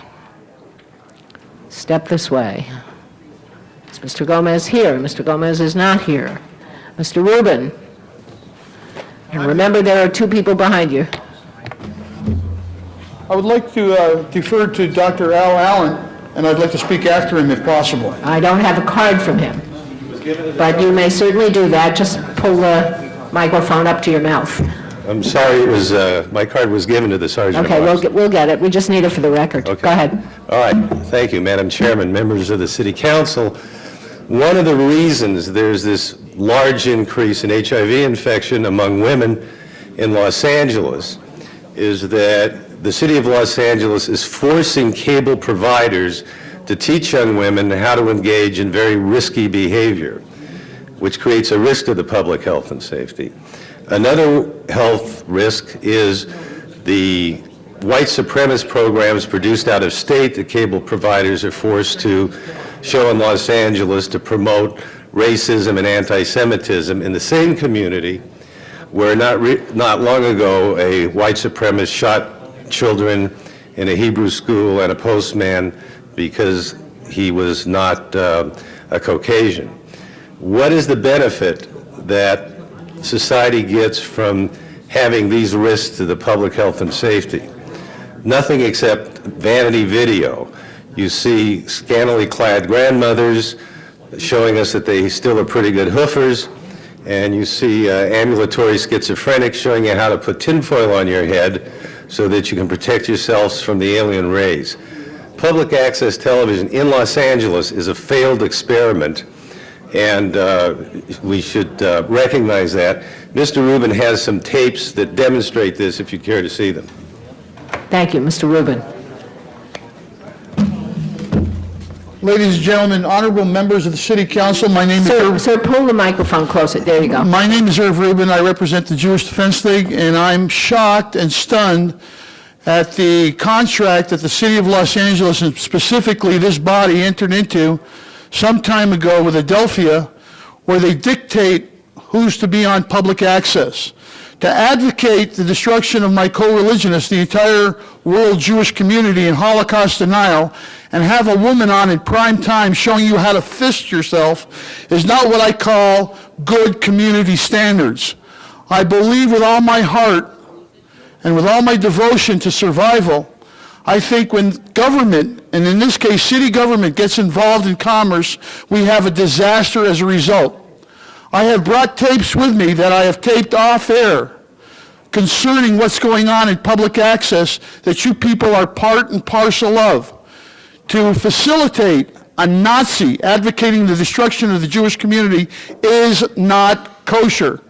step this way. Is Mr. Gomez here? Mr. Gomez is not here. Mr. Rubin. And remember, there are two people behind you. I would like to defer to Dr. Al Allen, and I'd like to speak after him if possible. I don't have a card from him, but you may certainly do that. Just pull the microphone up to your mouth. I'm sorry, it was, my card was given to the sergeant. Okay, we'll get it. We just need it for the record. Okay. Go ahead. All right, thank you, Madam Chairman, members of the City Council. One of the reasons there's this large increase in HIV infection among women in Los Angeles is that the City of Los Angeles is forcing cable providers to teach young women how to engage in very risky behavior, which creates a risk to the public health and safety. Another health risk is the white supremacist programs produced out of state that cable providers are forced to show in Los Angeles to promote racism and anti-Semitism in the same community where not long ago a white supremacist shot children in a Hebrew school and a postman because he was not a Caucasian. What is the benefit that society gets from having these risks to the public health and safety? Nothing except vanity video. You see scantily clad grandmothers showing us that they still are pretty good hoofers, and you see ambulatory schizophrenics showing you how to put tinfoil on your head so that you can protect yourselves from the alien rays. Public access television in Los Angeles is a failed experiment, and we should recognize that. Mr. Rubin has some tapes that demonstrate this if you care to see them. Thank you, Mr. Rubin. Ladies and gentlemen, honorable members of the City Council, my name is Irv. Sir, pull the microphone closer. There you go. My name is Irv Rubin. I represent the Jewish Defense League, and I'm shocked and stunned at the contract that the City of Los Angeles, and specifically this body, entered into some time ago with Adelphia, where they dictate who's to be on public access, to advocate the destruction of my co-religionists, the entire world Jewish community in Holocaust denial, and have a woman on in prime time showing you how to fist yourself is not what I call good community standards. I believe with all my heart and with all my devotion to survival, I think when government, and in this case city government, gets involved in commerce, we have a disaster as a result. I have brought tapes with me that I have taped off air concerning what's going on in public access that you people are part and parcel of. To facilitate a Nazi advocating the destruction of the Jewish community is not kosher.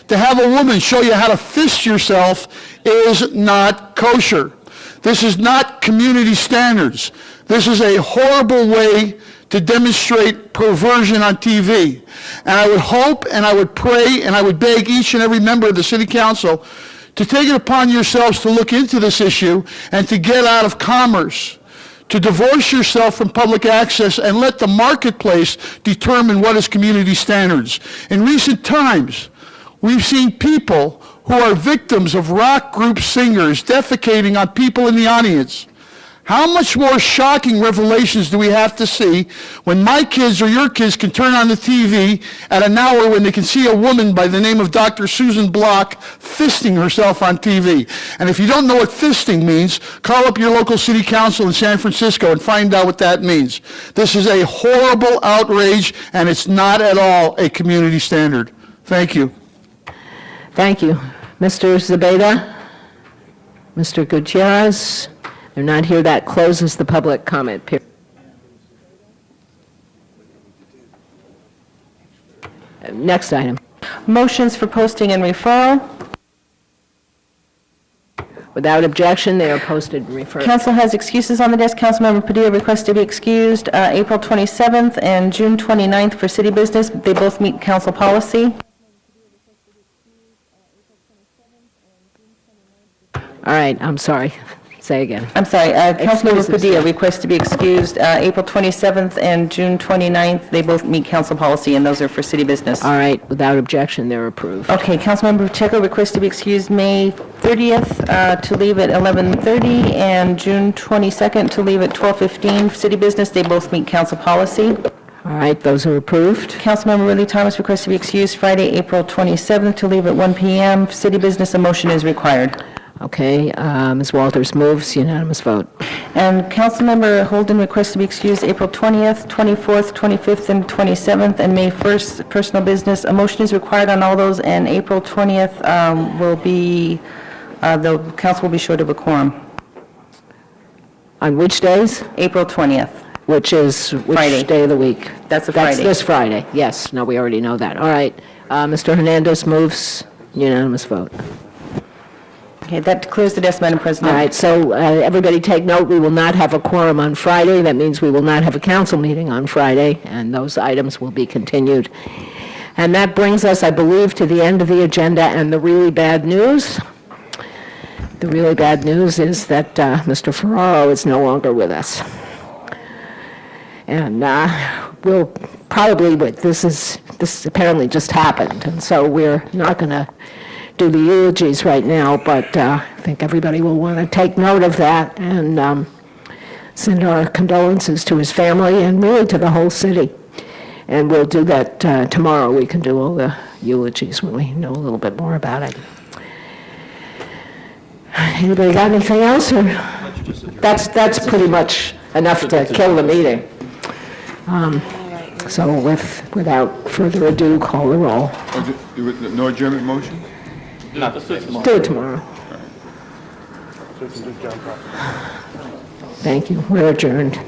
To have a woman show you how to fist yourself is not kosher. This is not community standards. This is a horrible way to demonstrate perversion on TV. And I would hope and I would pray and I would beg each and every member of the City Council to take it upon yourselves to look into this issue and to get out of commerce, to divorce yourself from public access and let the marketplace determine what is community standards. In recent times, we've seen people who are victims of rock group singers defecating on people in the audience. How much more shocking revelations do we have to see when my kids or your kids can turn on the TV at an hour when they can see a woman by the name of Dr. Susan Block fisting herself on TV? And if you don't know what fisting means, call up your local city council in San Francisco and find out what that means. This is a horrible outrage, and it's not at all a community standard. Thank you. Thank you. Mr. Zabeda? Mr. Gutierrez? They're not here. That closes the public comment period. Next item. Motions for posting and referral. Without objection, they are posted and referred. Council has excuses on the desk. Councilmember Padilla requests to be excused April 27th and June 29th for city business. They both meet council policy. All right, I'm sorry. Say again. I'm sorry, Councilmember Excuses. Padilla requests to be excused April 27th and June 29th. They both meet council policy, and those are for city business. All right, without objection, they're approved. Okay, Councilmember Pacheco requests to be excused May 30th to leave at 11:30 and June 22nd to leave at 12:15. City business, they both meet council policy. All right, those are approved. Councilmember Ridley Thomas requests to be excused Friday, April 27th to leave at 1 p.m. City business, a motion is required. Okay, Ms. Walters moves, unanimous vote. And Councilmember Holden requests to be excused April 20th, 24th, 25th, and 27th, and May 1st, personal business. A motion is required on all those, and April 20th will be, the council will be short of a quorum. On which days? April 20th. Which is which Friday. day of the week? That's a Friday. That's this Friday, yes. No, we already know that. All right, Mr. Hernandez moves, unanimous vote. Okay, that clears the desk, Madam President. All right, so everybody take note, we will not have a quorum on Friday. That means we will not have a council meeting on Friday, and those items will be continued. And that brings us, I believe, to the end of the agenda and the really bad news. The really bad news is that Mr. Ferraro is no longer with us. And we'll probably, this apparently just happened, and so we're not going to do the eulogies right now, but I think everybody will want to take note of that and send our condolences to his family and really to the whole city. And we'll do that tomorrow. We can do all the eulogies when we know a little bit more about it. Anybody got anything else? Or that's pretty much enough to kill the meeting. So without further ado, call the roll. No adjournment motion? No, let's do it tomorrow. Do it tomorrow. Thank you. We're adjourned.